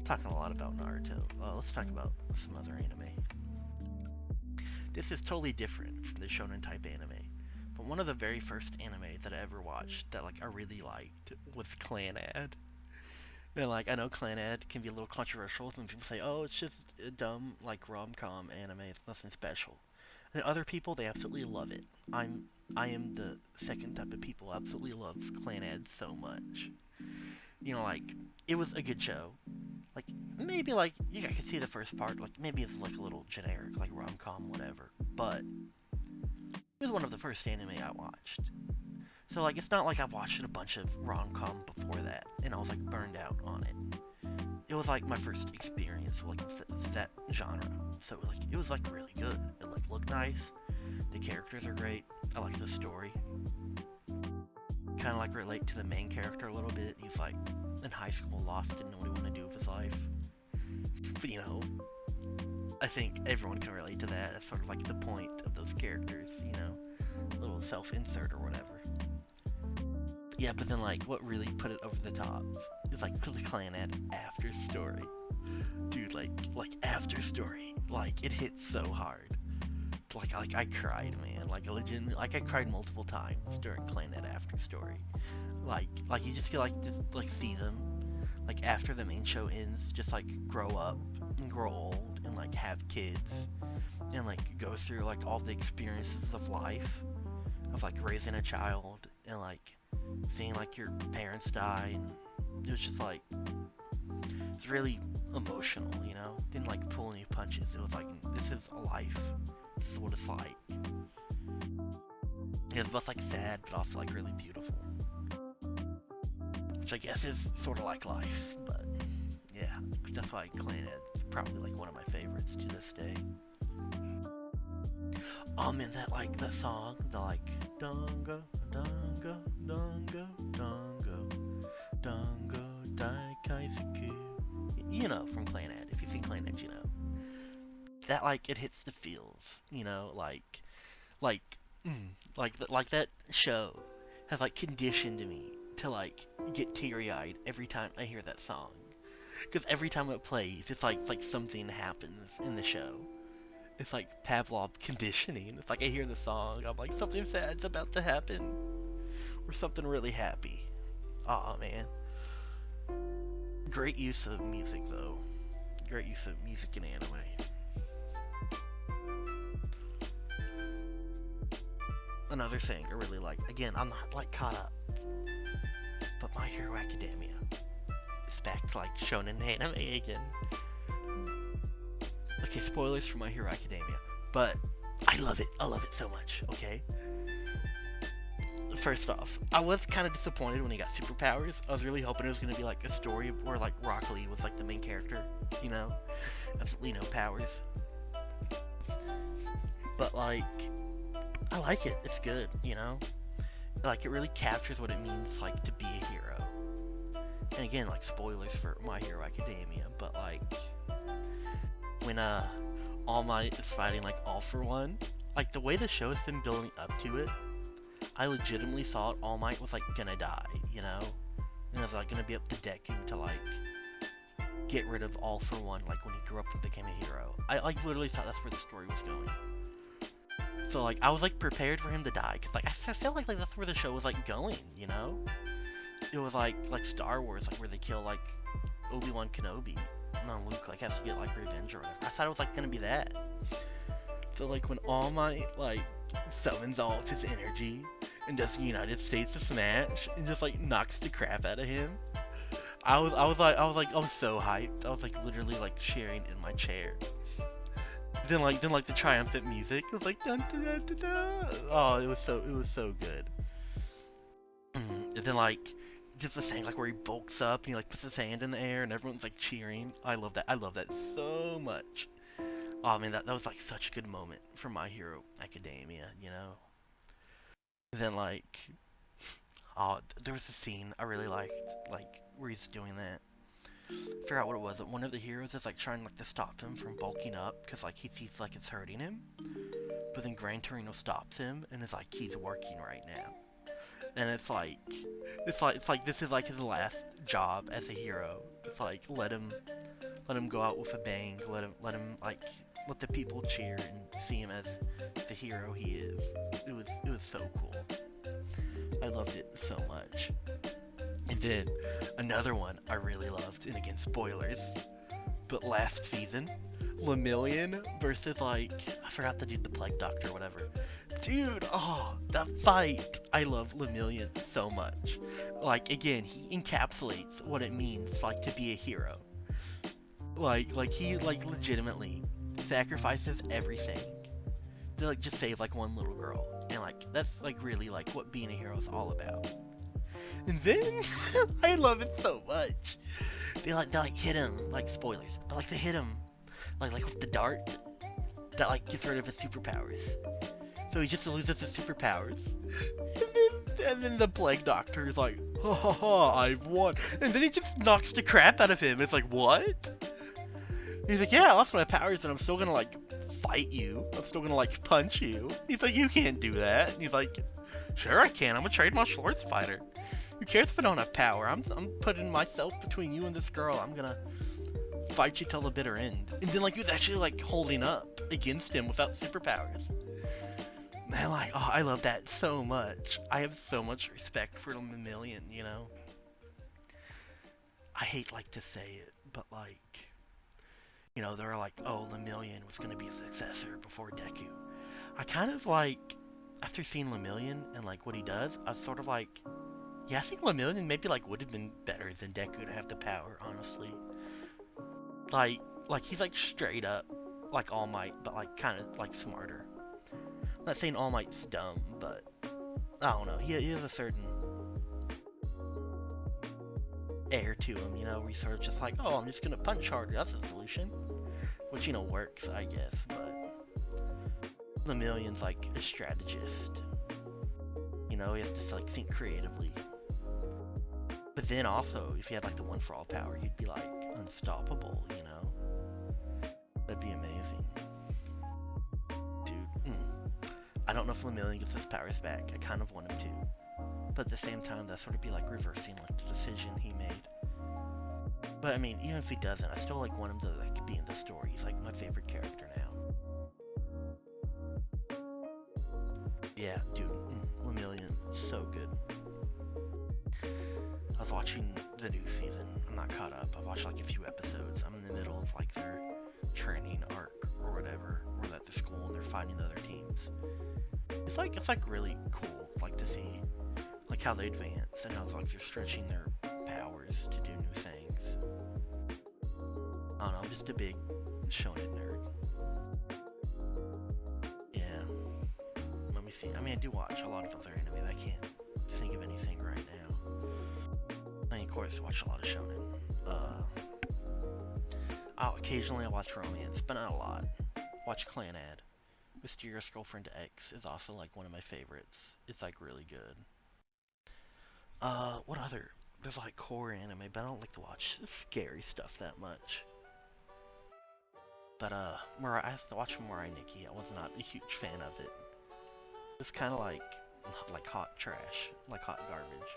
Talking a lot about Naruto. Let's talk about some other anime. This is totally different from the shonen type anime, but one of the very first anime that I ever watched that like I really liked was Clanad. And like I know Clanad can be a little controversial. Some people say, "Oh, it's just a dumb like rom-com anime. It's nothing special." And other people they absolutely love it. I am the second type of people who absolutely love Clanad so much. You know, like it was a good show. Like maybe like you could see the first part. Like maybe it's like a little generic, like rom-com, whatever. But it was one of the first anime I watched. So like it's not like I've watched a bunch of rom-com before that and I was like burned out on it. It was like my first experience with like that genre. So like it was like really good. It like looked nice. The characters are great. I like the story. Kind of like relate to the main character a little bit. He's like in high school, lost, didn't know what he wanted to do with his life. But you know, I think everyone can relate to that. That's sort of like the point of those characters, you know, a little self-insert or whatever. Yeah, but then like what really put it over the top is like the Clanad after story. Dude, like after story, like it hits so hard. Like I cried, man. Like I legitimately, like I cried multiple times during Clanad after story. Like you just get like just like see them like after the main show ends, just like grow up and grow old and like have kids and like go through like all the experiences of life of like raising a child and like seeing like your parents die, and it was just like it's really emotional, you know. Didn't like pull any punches. It was like this is a life. This is what it's like. It was both like sad but also like really beautiful, which I guess is sort of like life. But yeah, that's why Clanad's probably like one of my favorites to this day. And that song, the like Dongo, Dongo, Dongo, Dongo, Dongo, Daikaizuku. You know, from Clanad. If you've seen Clanad, you know. That like it hits the feels, you know, like like that show has like conditioned me to like get teary-eyed every time I hear that song. Because every time it plays, it's like something happens in the show. It's like Pavlov conditioning. It's like I hear the song, I'm like something sad's about to happen, or something really happy. Aw, man. Great use of music though. Great use of music in anime. Another thing I really like. Again, I'm not like caught up, but My Hero Academia is back to like shonen anime again. Okay, spoilers for My Hero Academia, but I love it. I love it so much. Okay. First off, I was kind of disappointed when he got superpowers. I was really hoping it was going to be like a story where like Rock Lee was like the main character, you know, absolutely no powers. But like, I like it. It's good, you know. Like it really captures what it means like to be a hero. And again, like spoilers for My Hero Academia, but like when All Might is fighting like All For One, like the way the show has been building up to it, I legitimately thought All Might was like gonna die, you know? And it was like gonna be up to Deku to like get rid of All For One, like when he grew up and became a hero. I like literally thought that's where the story was going. So like I was like prepared for him to die, cause like I felt like that's where the show was like going, you know? It was like Star Wars, like where they kill like Obi-Wan Kenobi, and then Luke like has to get like revenge or whatever. I thought it was like gonna be that. So like when All Might like summons all of his energy and does the United States to smash and just like knocks the crap out of him, I was so hyped. I was like literally like cheering in my chair. Then the triumphant music, it was like dun dun dun dun dun. Oh, it was so good. And then like just the saying like where he bulks up and he like puts his hand in the air and everyone's like cheering. I love that so much. Oh man, that was like such a good moment for My Hero Academia, you know. And then like, there was a scene I really liked, like where he's doing that. I forgot what it was. One of the heroes is like trying like to stop him from bulking up because like he sees like it's hurting him. But then Gran Torino stops him and is like he's working right now. And it's like this is like his last job as a hero. It's like let him go out with a bang. Let him like let the people cheer and see him as the hero he is. It was so cool. I loved it so much. And then another one I really loved, and again spoilers, but last season, Lemillion versus like I forgot the dude, the Plague Doctor, or whatever. Dude, oh, that fight! I love Lemillion so much. Like again, he encapsulates what it means like to be a hero. Like he like legitimately sacrifices everything to like just save like one little girl, and like that's like really like what being a hero is all about. And then I love it so much. They like hit him, like spoilers, but like they hit him like with the dart that like gets rid of his superpowers. So he just loses his superpowers. And then the Plague Doctor is like, ha ha ha, I've won. And then he just knocks the crap out of him. It's like, what? He's like, yeah, I lost my powers and I'm still gonna like fight you. I'm still gonna like punch you. He's like, you can't do that. And he's like, sure I can. I'm a trained martial arts fighter. Who cares if I don't have power? I'm putting myself between you and this girl. I'm gonna fight you till the bitter end. And then like he was actually like holding up against him without superpowers. Man, like, oh, I love that so much. I have so much respect for Lemillion, you know? I hate like to say it, but like, you know, they're like, oh, Lemillion was gonna be a successor before Deku. I kind of like, after seeing Lemillion and like what he does, I was sort of like, yeah, I think Lemillion maybe like would have been better than Deku to have the power, honestly. Like he's like straight up like All Might, but like kind of like smarter. I'm not saying All Might's dumb, but I don't know. He has a certain air to him, you know, where he's sort of just like, oh, I'm just gonna punch harder. That's the solution, which you know works, I guess. But Lemillion's like a strategist. You know, he has to like think creatively. But then also, if he had like the one for all power, he'd be like unstoppable. You know, that'd be amazing. I don't know if Lemillion gets his powers back. I kind of want him to. But at the same time, that sort of be like reversing like the decision he made. But I mean, even if he doesn't, I still like want him to like be in the story. He's like my favorite character now. Yeah, dude, Lemillion, so good. I was watching the new season. I'm not caught up. I've watched like a few episodes. I'm in the middle of like their training arc or whatever. We're at the school and they're fighting other teams. It's like really cool, like to see like how they advance and how like they're stretching their powers to do new things. I don't know, I'm just a big shonen nerd. Yeah. Let me see. I mean, I do watch a lot of other anime, but I can't think of anything right now. I mean, of course, I watch a lot of shonen. Occasionally I watch romance, but not a lot. Watch Clanad. Mysterious Girlfriend X is also like one of my favorites. It's like really good. What other? There's like horror anime, but I don't like to watch scary stuff that much. But I have to watch Mirai Nikki. I was not a huge fan of it. It's kind of like hot trash, like hot garbage.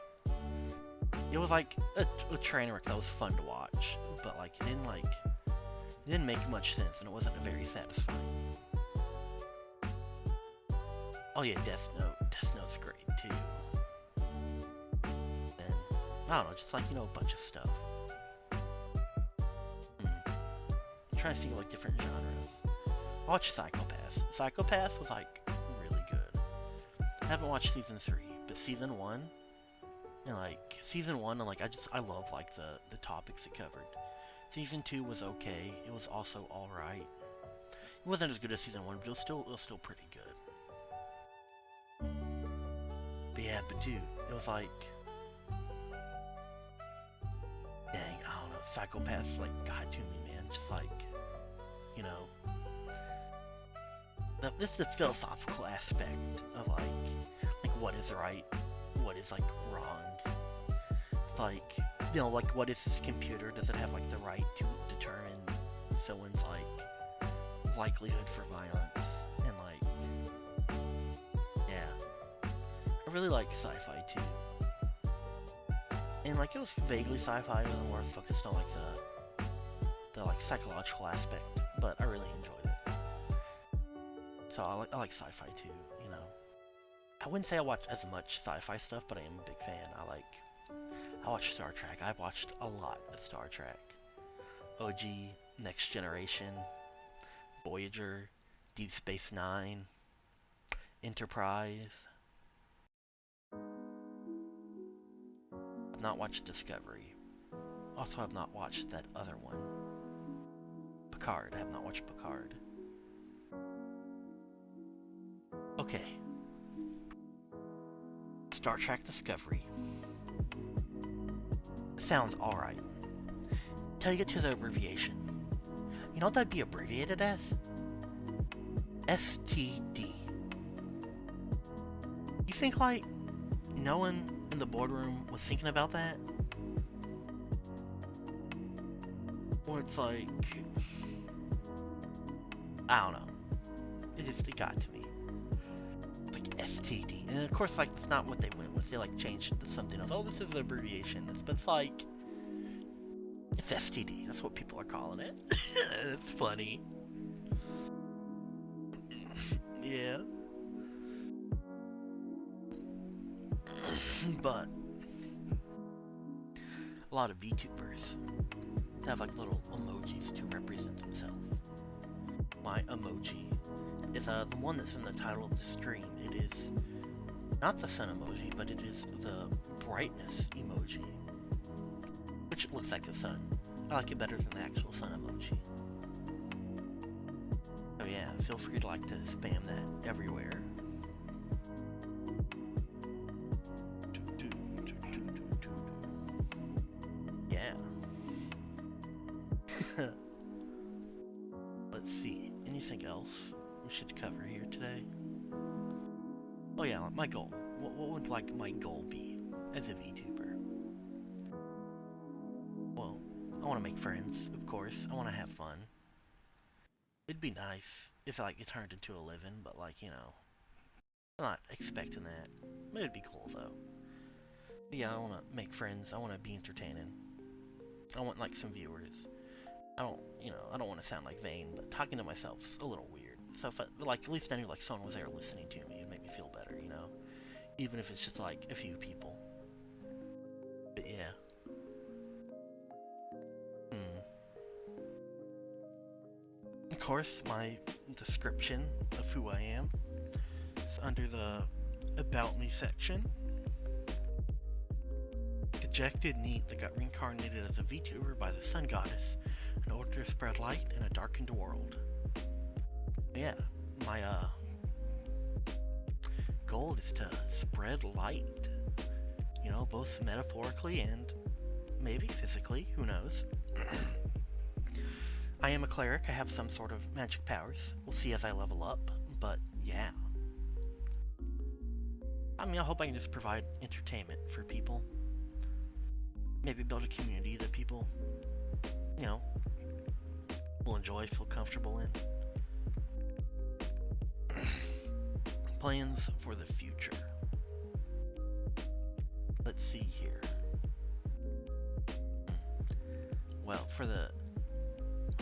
It was like a train wreck that was fun to watch, but like it didn't make much sense, and it wasn't very satisfying. Oh yeah, Death Note. Death Note's great too. And I don't know, just like, you know, a bunch of stuff. I'm trying to think of like different genres. I watched Psychopass. Psychopass was like really good. I haven't watched season 3, but season 1 and like I love like the topics it covered. Season 2 was okay. It was also alright. It wasn't as good as season 1, but it was still pretty good. But yeah, but dude, it was like, dang, I don't know, Psychopaths like got to me, man. Just like, you know, this is the philosophical aspect of like what is right, what is like wrong. It's like, you know, like what is this computer? Does it have like the right to determine someone's like likelihood for violence? And like, yeah, I really like sci-fi too. And like it was vaguely sci-fi, a little more focused on like the like psychological aspect, but I really enjoyed it. So I like sci-fi too, you know. I wouldn't say I watch as much sci-fi stuff, but I am a big fan. I watch Star Trek. I've watched a lot of Star Trek. OG, Next Generation, Voyager, Deep Space Nine, Enterprise. I've not watched Discovery. Also, I've not watched that other one. Picard. I have not watched Picard. Okay. Star Trek Discovery. Sounds alright. Till you get to the abbreviation. You know what that'd be abbreviated as? STD. You think, like, no one in the boardroom was thinking about that? Or it's like... I don't know. It got to me. Like, STD. And of course, like, it's not what they went with. They, like, changed it to something else. Oh, this is an abbreviation. But it's like... It's STD. That's what people are calling it. It's funny. Yeah. But a lot of VTubers have like little emojis to represent themselves. My emoji is the one that's in the title of the stream. It is not the sun emoji, but it is the brightness emoji, which looks like a sun. I like it better than the actual sun emoji. So yeah, feel free to like to spam that everywhere. Yeah. Let's see. Anything else we should cover here today? Oh yeah, my goal. What would like my goal be as a VTuber? Well, I want to make friends, of course. I want to have fun. It'd be nice if like it turned into a living, but like, you know, I'm not expecting that. It'd be cool though. But yeah, I want to make friends. I want to be entertaining. I want like some viewers. I don't want to sound like vain, but talking to myself's a little weird. So if like at least I knew like someone was there listening to me, it'd make me feel better, you know, even if it's just like a few people. But yeah. Of course, my description of who I am is under the About Me section. Dejected NEET that got reincarnated as a VTuber by the Sun Goddess in order to spread light in a darkened world. But yeah, my goal is to spread light. You know, both metaphorically and maybe physically, who knows. I am a cleric, I have some sort of magic powers. We'll see as I level up, but yeah. I mean, I hope I can just provide entertainment for people. Maybe build a community that people, you know, will enjoy, feel comfortable in. Plans for the future. Let's see here. Well, for the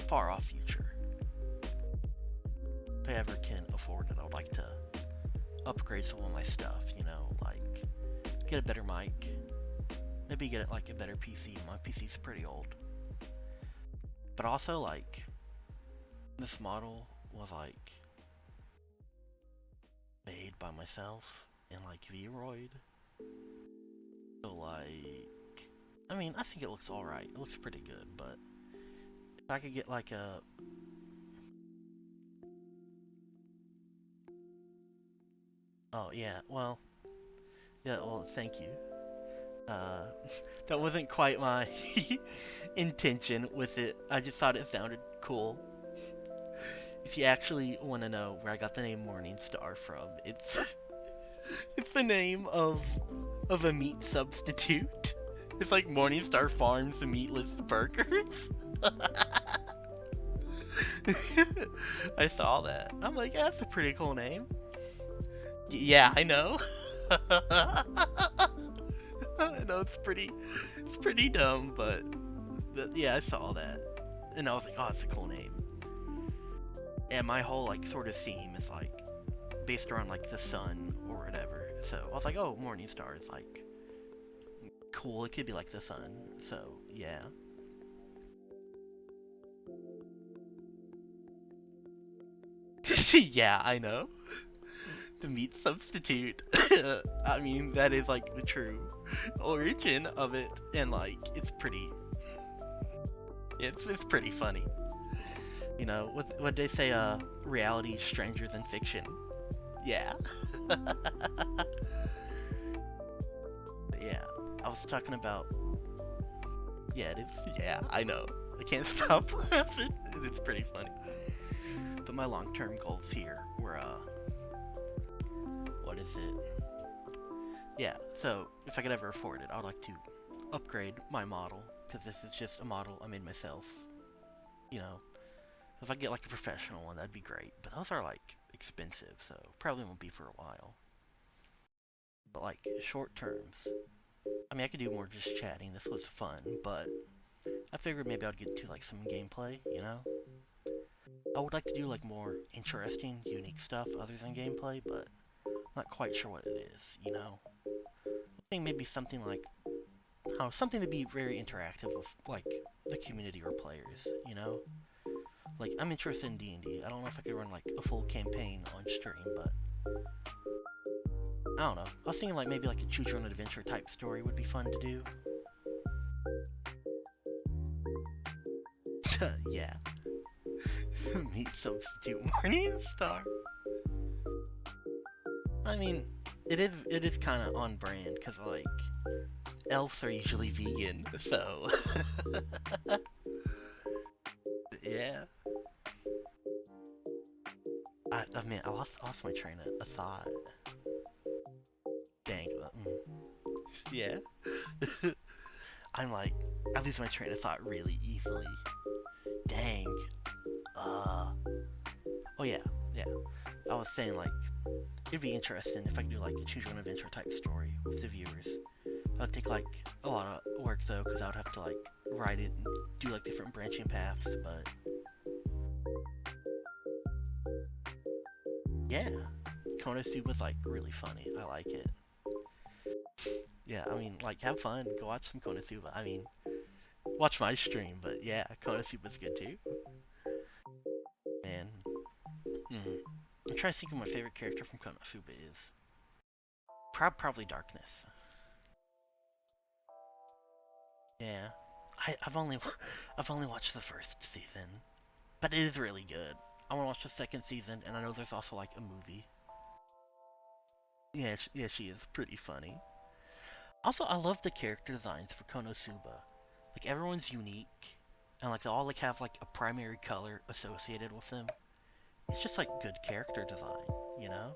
far off future, if I ever can afford it, I would like to upgrade some of my stuff, you know, like get a better mic, maybe get like a better PC. My PC's pretty old. But also like this model was like made by myself in like Vroid. So like, I mean, I think it looks alright. It looks pretty good, but if I could get like a... Oh, yeah, well, thank you. That wasn't quite my intention with it. I just thought it sounded cool. If you actually want to know where I got the name Morningstar from, it's the name of a meat substitute. It's like Morningstar Farms meatless burgers. I saw that. I'm like, yeah, that's a pretty cool name. Yeah, I know. I know it's pretty dumb, but yeah, I saw that, and I was like, oh, that's a cool name. and my whole like sort of theme is like based around like the sun or whatever. So I was like, oh, Morningstar is like cool. It could be like the sun. So yeah. Yeah, I know. The meat substitute. I mean, that is like the true origin of it, and like it's pretty funny. You know, what they say? Reality is stranger than fiction. Yeah. Yeah, I was talking about. Yeah, it is. Yeah, I know. I can't stop laughing. It's pretty funny. But my long-term goals here were what is it? Yeah, so if I could ever afford it, I would like to upgrade my model, because this is just a model I made myself. You know, if I get like a professional one, that'd be great. But those are like expensive, so probably won't be for a while. But like short terms, I mean, I could do more just chatting. This was fun, but I figured maybe I'd get into like some gameplay. You know, I would like to do like more interesting, unique stuff other than gameplay, but not quite sure what it is. You know, I think maybe something like something to be very interactive with like the community or players. You know, like I'm interested in D&D. I don't know if I could run like a full campaign on stream, but I don't know. I was thinking like maybe like a choose your own adventure type story would be fun to do. Yeah. Meat substitute Morningstar. I mean, it is kind of on brand because like elves are usually vegan, so yeah. I mean, I lost my train of thought. Dang. Yeah. I'm like, I lose my train of thought really easily. Dang. Oh yeah, yeah. I was saying like, it'd be interesting if I could do like a choose your own adventure type story with the viewers. That would take like a lot of work though, because I would have to like write it and do like different branching paths. But yeah, Konosuba's like really funny. I like it. Yeah, I mean, like have fun, go watch some Konosuba. I mean, watch my stream, but yeah, Konosuba's good too. Man, I'm trying to think of my favorite character from Konosuba is. Probably Darkness. Yeah, I've only I've only watched the first season, but it is really good. I want to watch the second season, and I know there's also like a movie. Yeah, yeah, she is pretty funny. Also, I love the character designs for Konosuba. Like everyone's unique, and like they all like have like a primary color associated with them. It's just like good character design, you know?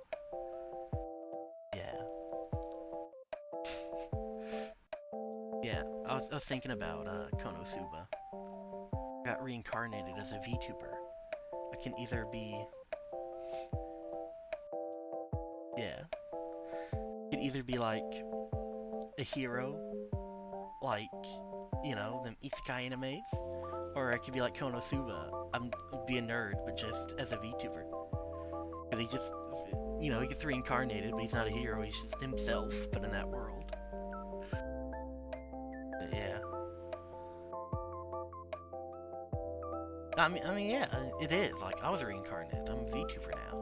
Yeah. Yeah, I was thinking about Konosuba. Got reincarnated as a VTuber. I can either be, yeah, I can either be like a hero, like them isekai animes, or I could be like Konosuba. I'm be a nerd, but just as a VTuber. But he just, he gets reincarnated, but he's not a hero. He's just himself, but in that world. But yeah. I mean, yeah, it is. Like, I was reincarnated. I'm a VTuber now.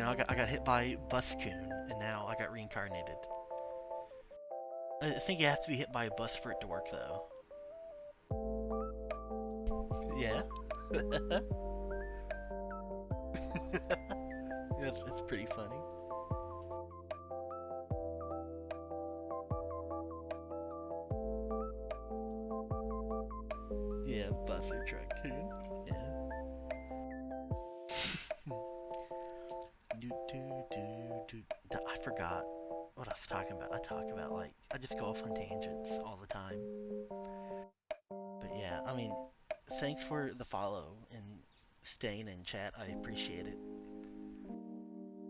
I got hit by Buscoon, and now I got reincarnated. I think you have to be hit by a bus for it to work, though. Yeah. It's pretty funny. Yeah, bus or truck. I forgot what I was talking about. I talk about like I just go off on tangents all the time. But yeah, I mean, thanks for the follow and staying in chat. I appreciate it.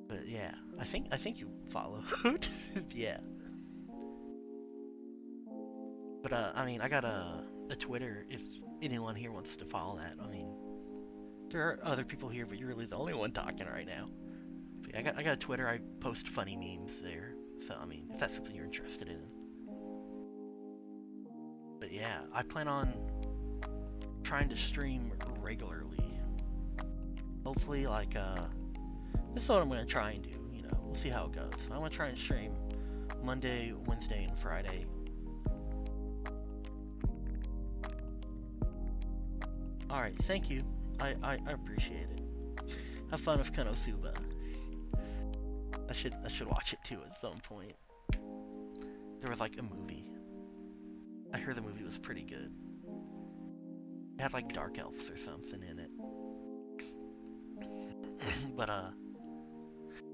But yeah, I think you followed. Yeah. But I mean, I got a Twitter anyone here wants to follow that. I mean, there are other people here, but you're really the only one talking right now. But yeah, I got a Twitter. I post funny memes there. So I mean, if that's something you're interested in. But yeah, I plan on trying to stream regularly. Hopefully, like this is what I'm gonna try and do. You know, we'll see how it goes. I'm gonna try and stream Monday, Wednesday, and Friday. All right, thank you. I appreciate it. Have fun with Konosuba. I should watch it too at some point. There was like a movie. I heard the movie was pretty good. It had like dark elves or something in it. But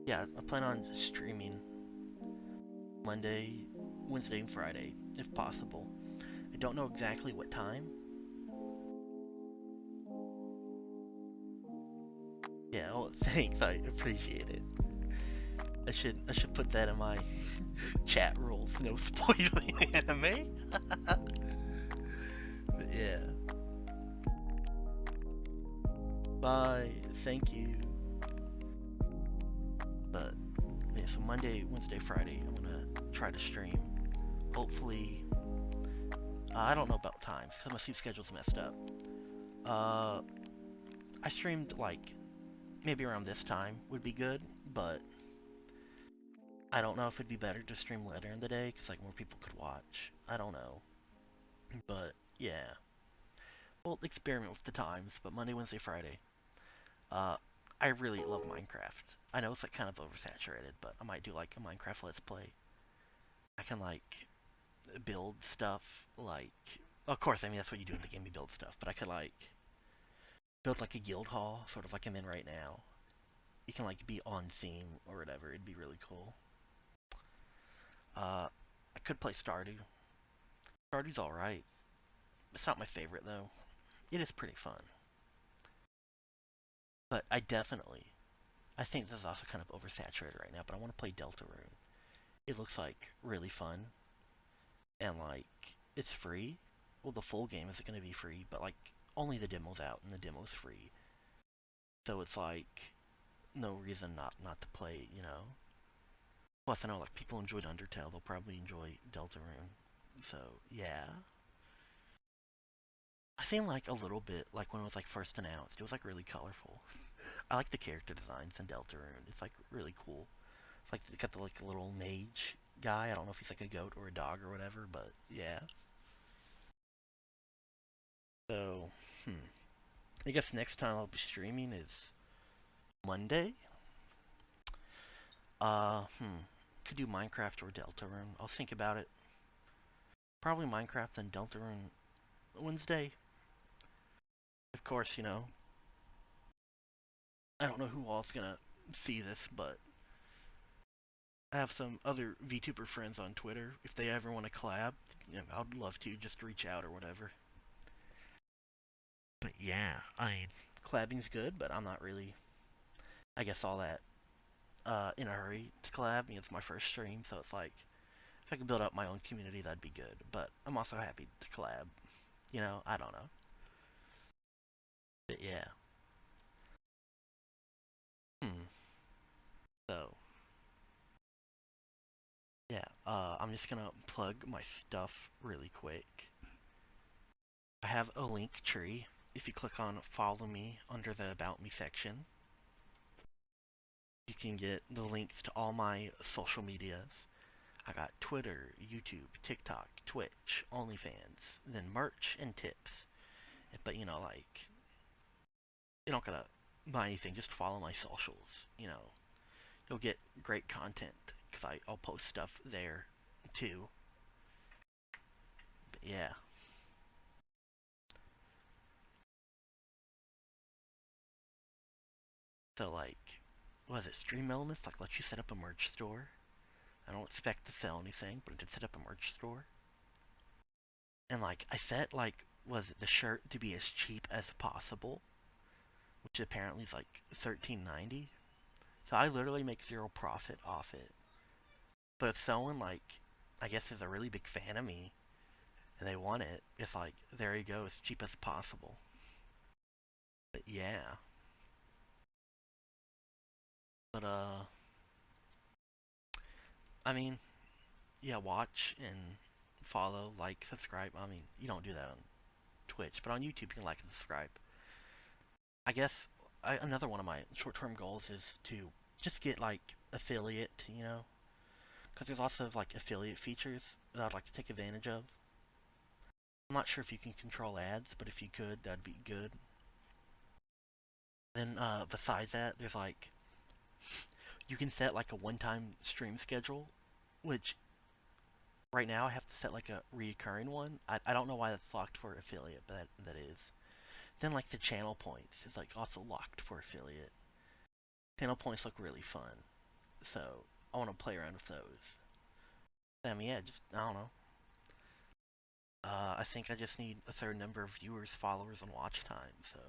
yeah, I plan on streaming Monday, Wednesday, and Friday if possible. I don't know exactly what time. Yeah, well, thanks. I appreciate it. I should put that in my chat rules. No spoiling anime. But yeah. Bye. Thank you. But yeah, so Monday, Wednesday, Friday, I'm gonna try to stream. Hopefully, I don't know about times because my sleep schedule's messed up. Uh, I streamed like maybe around this time would be good, but I don't know if it'd be better to stream later in the day because like more people could watch. I don't know, but yeah, we'll experiment with the times. But Monday, Wednesday, Friday. Uh, I really love Minecraft. I know it's like kind of oversaturated, but I might do like a Minecraft Let's Play. I can like build stuff like, of course, I mean that's what you do in the game, you build stuff, but I could like build like a guild hall, sort of like I'm in right now. You can like be on theme or whatever. It'd be really cool. I could play Stardew. Stardew's all right. It's not my favorite though. It is pretty fun, but I think this is also kind of oversaturated right now. But I want to play Deltarune. It looks like really fun, and like it's free. Well, the full game isn't going to be free, but like only the demo's out, and the demo's free. So it's like no reason not to play, you know. Plus, I know like people enjoyed Undertale, they'll probably enjoy Deltarune. So yeah, I think like a little bit like when it was like first announced, it was like really colorful. I like the character designs in Deltarune. It's like really cool. It's like got the like little mage guy. I don't know if he's like a goat or a dog or whatever, but yeah. So, I guess next time I'll be streaming is Monday. Uh, hmm. Could do Minecraft or Deltarune. I'll think about it. Probably Minecraft and Deltarune Wednesday. Of course, you know, I don't know who all's gonna see this, but I have some other VTuber friends on Twitter. If they ever want to collab, you know, I'd love to just reach out or whatever. But yeah, I mean, collabing's good, but I'm not really, I guess, all that in a hurry to collab. I mean, it's my first stream, so it's like, if I could build up my own community, that'd be good. But I'm also happy to collab. You know, I don't know. But yeah. Hmm. So, yeah, I'm just gonna plug my stuff really quick. I have a link tree. If you click on follow me under the about me section, you can get the links to all my social medias. I got Twitter, YouTube, TikTok, Twitch, OnlyFans, then merch and tips. But you know, like, you don't gotta buy anything, just follow my socials. You know, you'll get great content because I'll post stuff there too. But yeah, so like, was it Stream Elements? Like, let you set up a merch store. I don't expect to sell anything, but I did set up a merch store. And like, I set like, was it the shirt to be as cheap as possible, which apparently is like $13.90. So I literally make zero profit off it. But if someone like, I guess is a really big fan of me and they want it, it's like, there you go, as cheap as possible. But yeah. But I mean, yeah, watch and follow, like, subscribe. I mean, you don't do that on Twitch, but on YouTube you can like and subscribe. I guess another one of my short-term goals is to just get like affiliate, because there's lots of like affiliate features that I'd like to take advantage of. I'm not sure if you can control ads, but if you could, that'd be good. Then besides that, there's like you can set like a one-time stream schedule, which right now I have to set like a reoccurring one. I don't know why that's locked for affiliate, but that is. Then like the channel points is like also locked for affiliate. Channel points look really fun, so I want to play around with those. I mean, yeah, just I don't know. I think I just need a certain number of viewers, followers, and watch time. So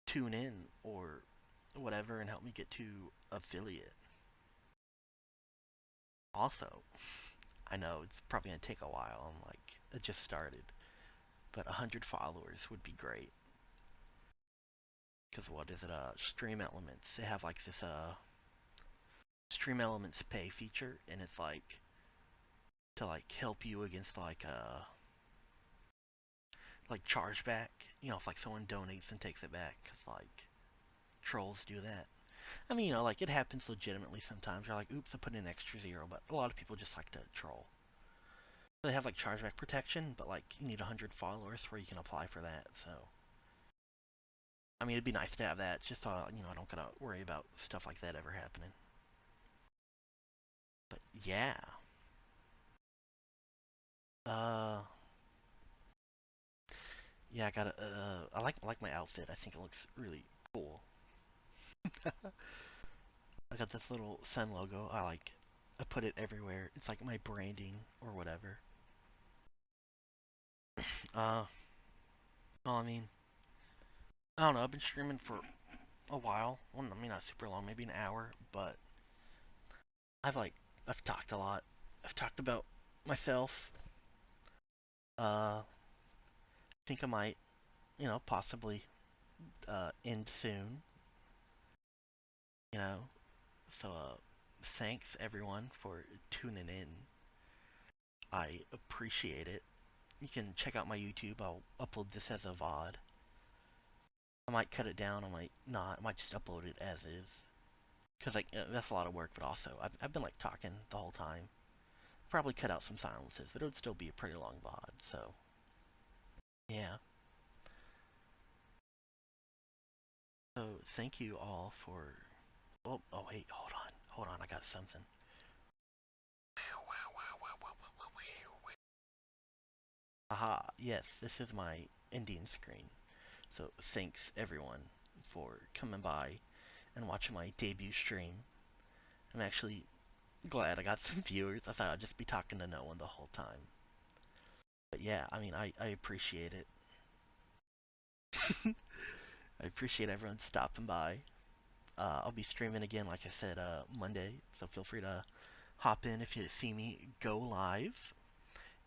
tune in or whatever and help me get to affiliate. Also, I know it's probably gonna take a while. I'm like, it just started, but 100 followers would be great. Cause what is it? Stream Elements. They have like this Stream Elements pay feature, and it's like to like help you against like chargeback. If like someone donates and takes it back, cause like trolls do that. I mean, like it happens legitimately sometimes. You're like, oops, I put in an extra zero, but a lot of people just like to troll. They have like chargeback protection, but like you need 100 followers where you can apply for that. So, I mean, it'd be nice to have that, just so I don't gotta worry about stuff like that ever happening. But yeah, uh, yeah, I gotta. I like my outfit. I think it looks really cool. I got this little sun logo. I put it everywhere. It's like my branding or whatever. Uh, well, I mean, I don't know. I've been streaming for a while. Well, I mean, not super long, maybe an hour, but I've like I've talked a lot. I've talked about myself. Think I might, possibly end soon. You know, so thanks everyone for tuning in. I appreciate it. You can check out my YouTube. I'll upload this as a VOD. I might cut it down. I might not. I might just upload it as is. Cause like that's a lot of work, but also I've been like talking the whole time. Probably cut out some silences, but it would still be a pretty long VOD. So yeah. So thank you all for. Oh wait, hold on. I got something. Aha, yes, this is my ending screen. So thanks everyone for coming by and watching my debut stream. I'm actually glad I got some viewers. I thought I'd just be talking to no one the whole time. But yeah, I mean, I appreciate it. I appreciate everyone stopping by. I'll be streaming again, like I said, Monday. So feel free to hop in if you see me go live.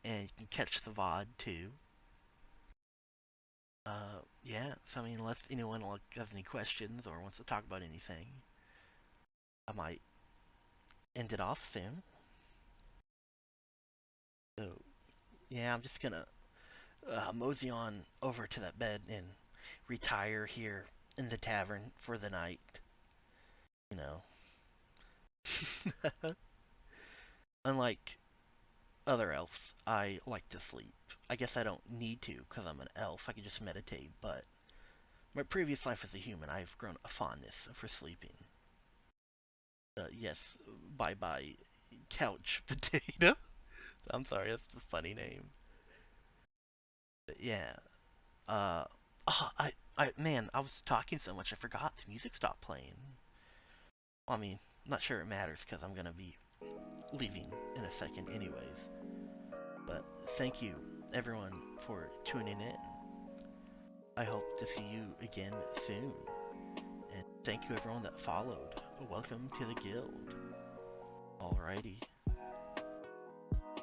And you can catch the VOD too. Yeah, so I mean, unless anyone has any questions or wants to talk about anything, I might end it off soon. So, yeah, I'm just gonna mosey on over to that bed and retire here in the tavern for the night. You know, unlike other elves, I like to sleep. I guess I don't need to because I'm an elf. I can just meditate, but my previous life as a human, I've grown a fondness for sleeping. Yes, bye bye, couch potato. I'm sorry, that's a funny name. But yeah. Uh. Man, I was talking so much I forgot the music stopped playing. Well, I mean, I'm not sure it matters because I'm gonna be leaving in a second, anyways. But thank you, everyone, for tuning in. I hope to see you again soon. And thank you, everyone that followed. Welcome to the guild. Alrighty.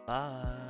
Bye.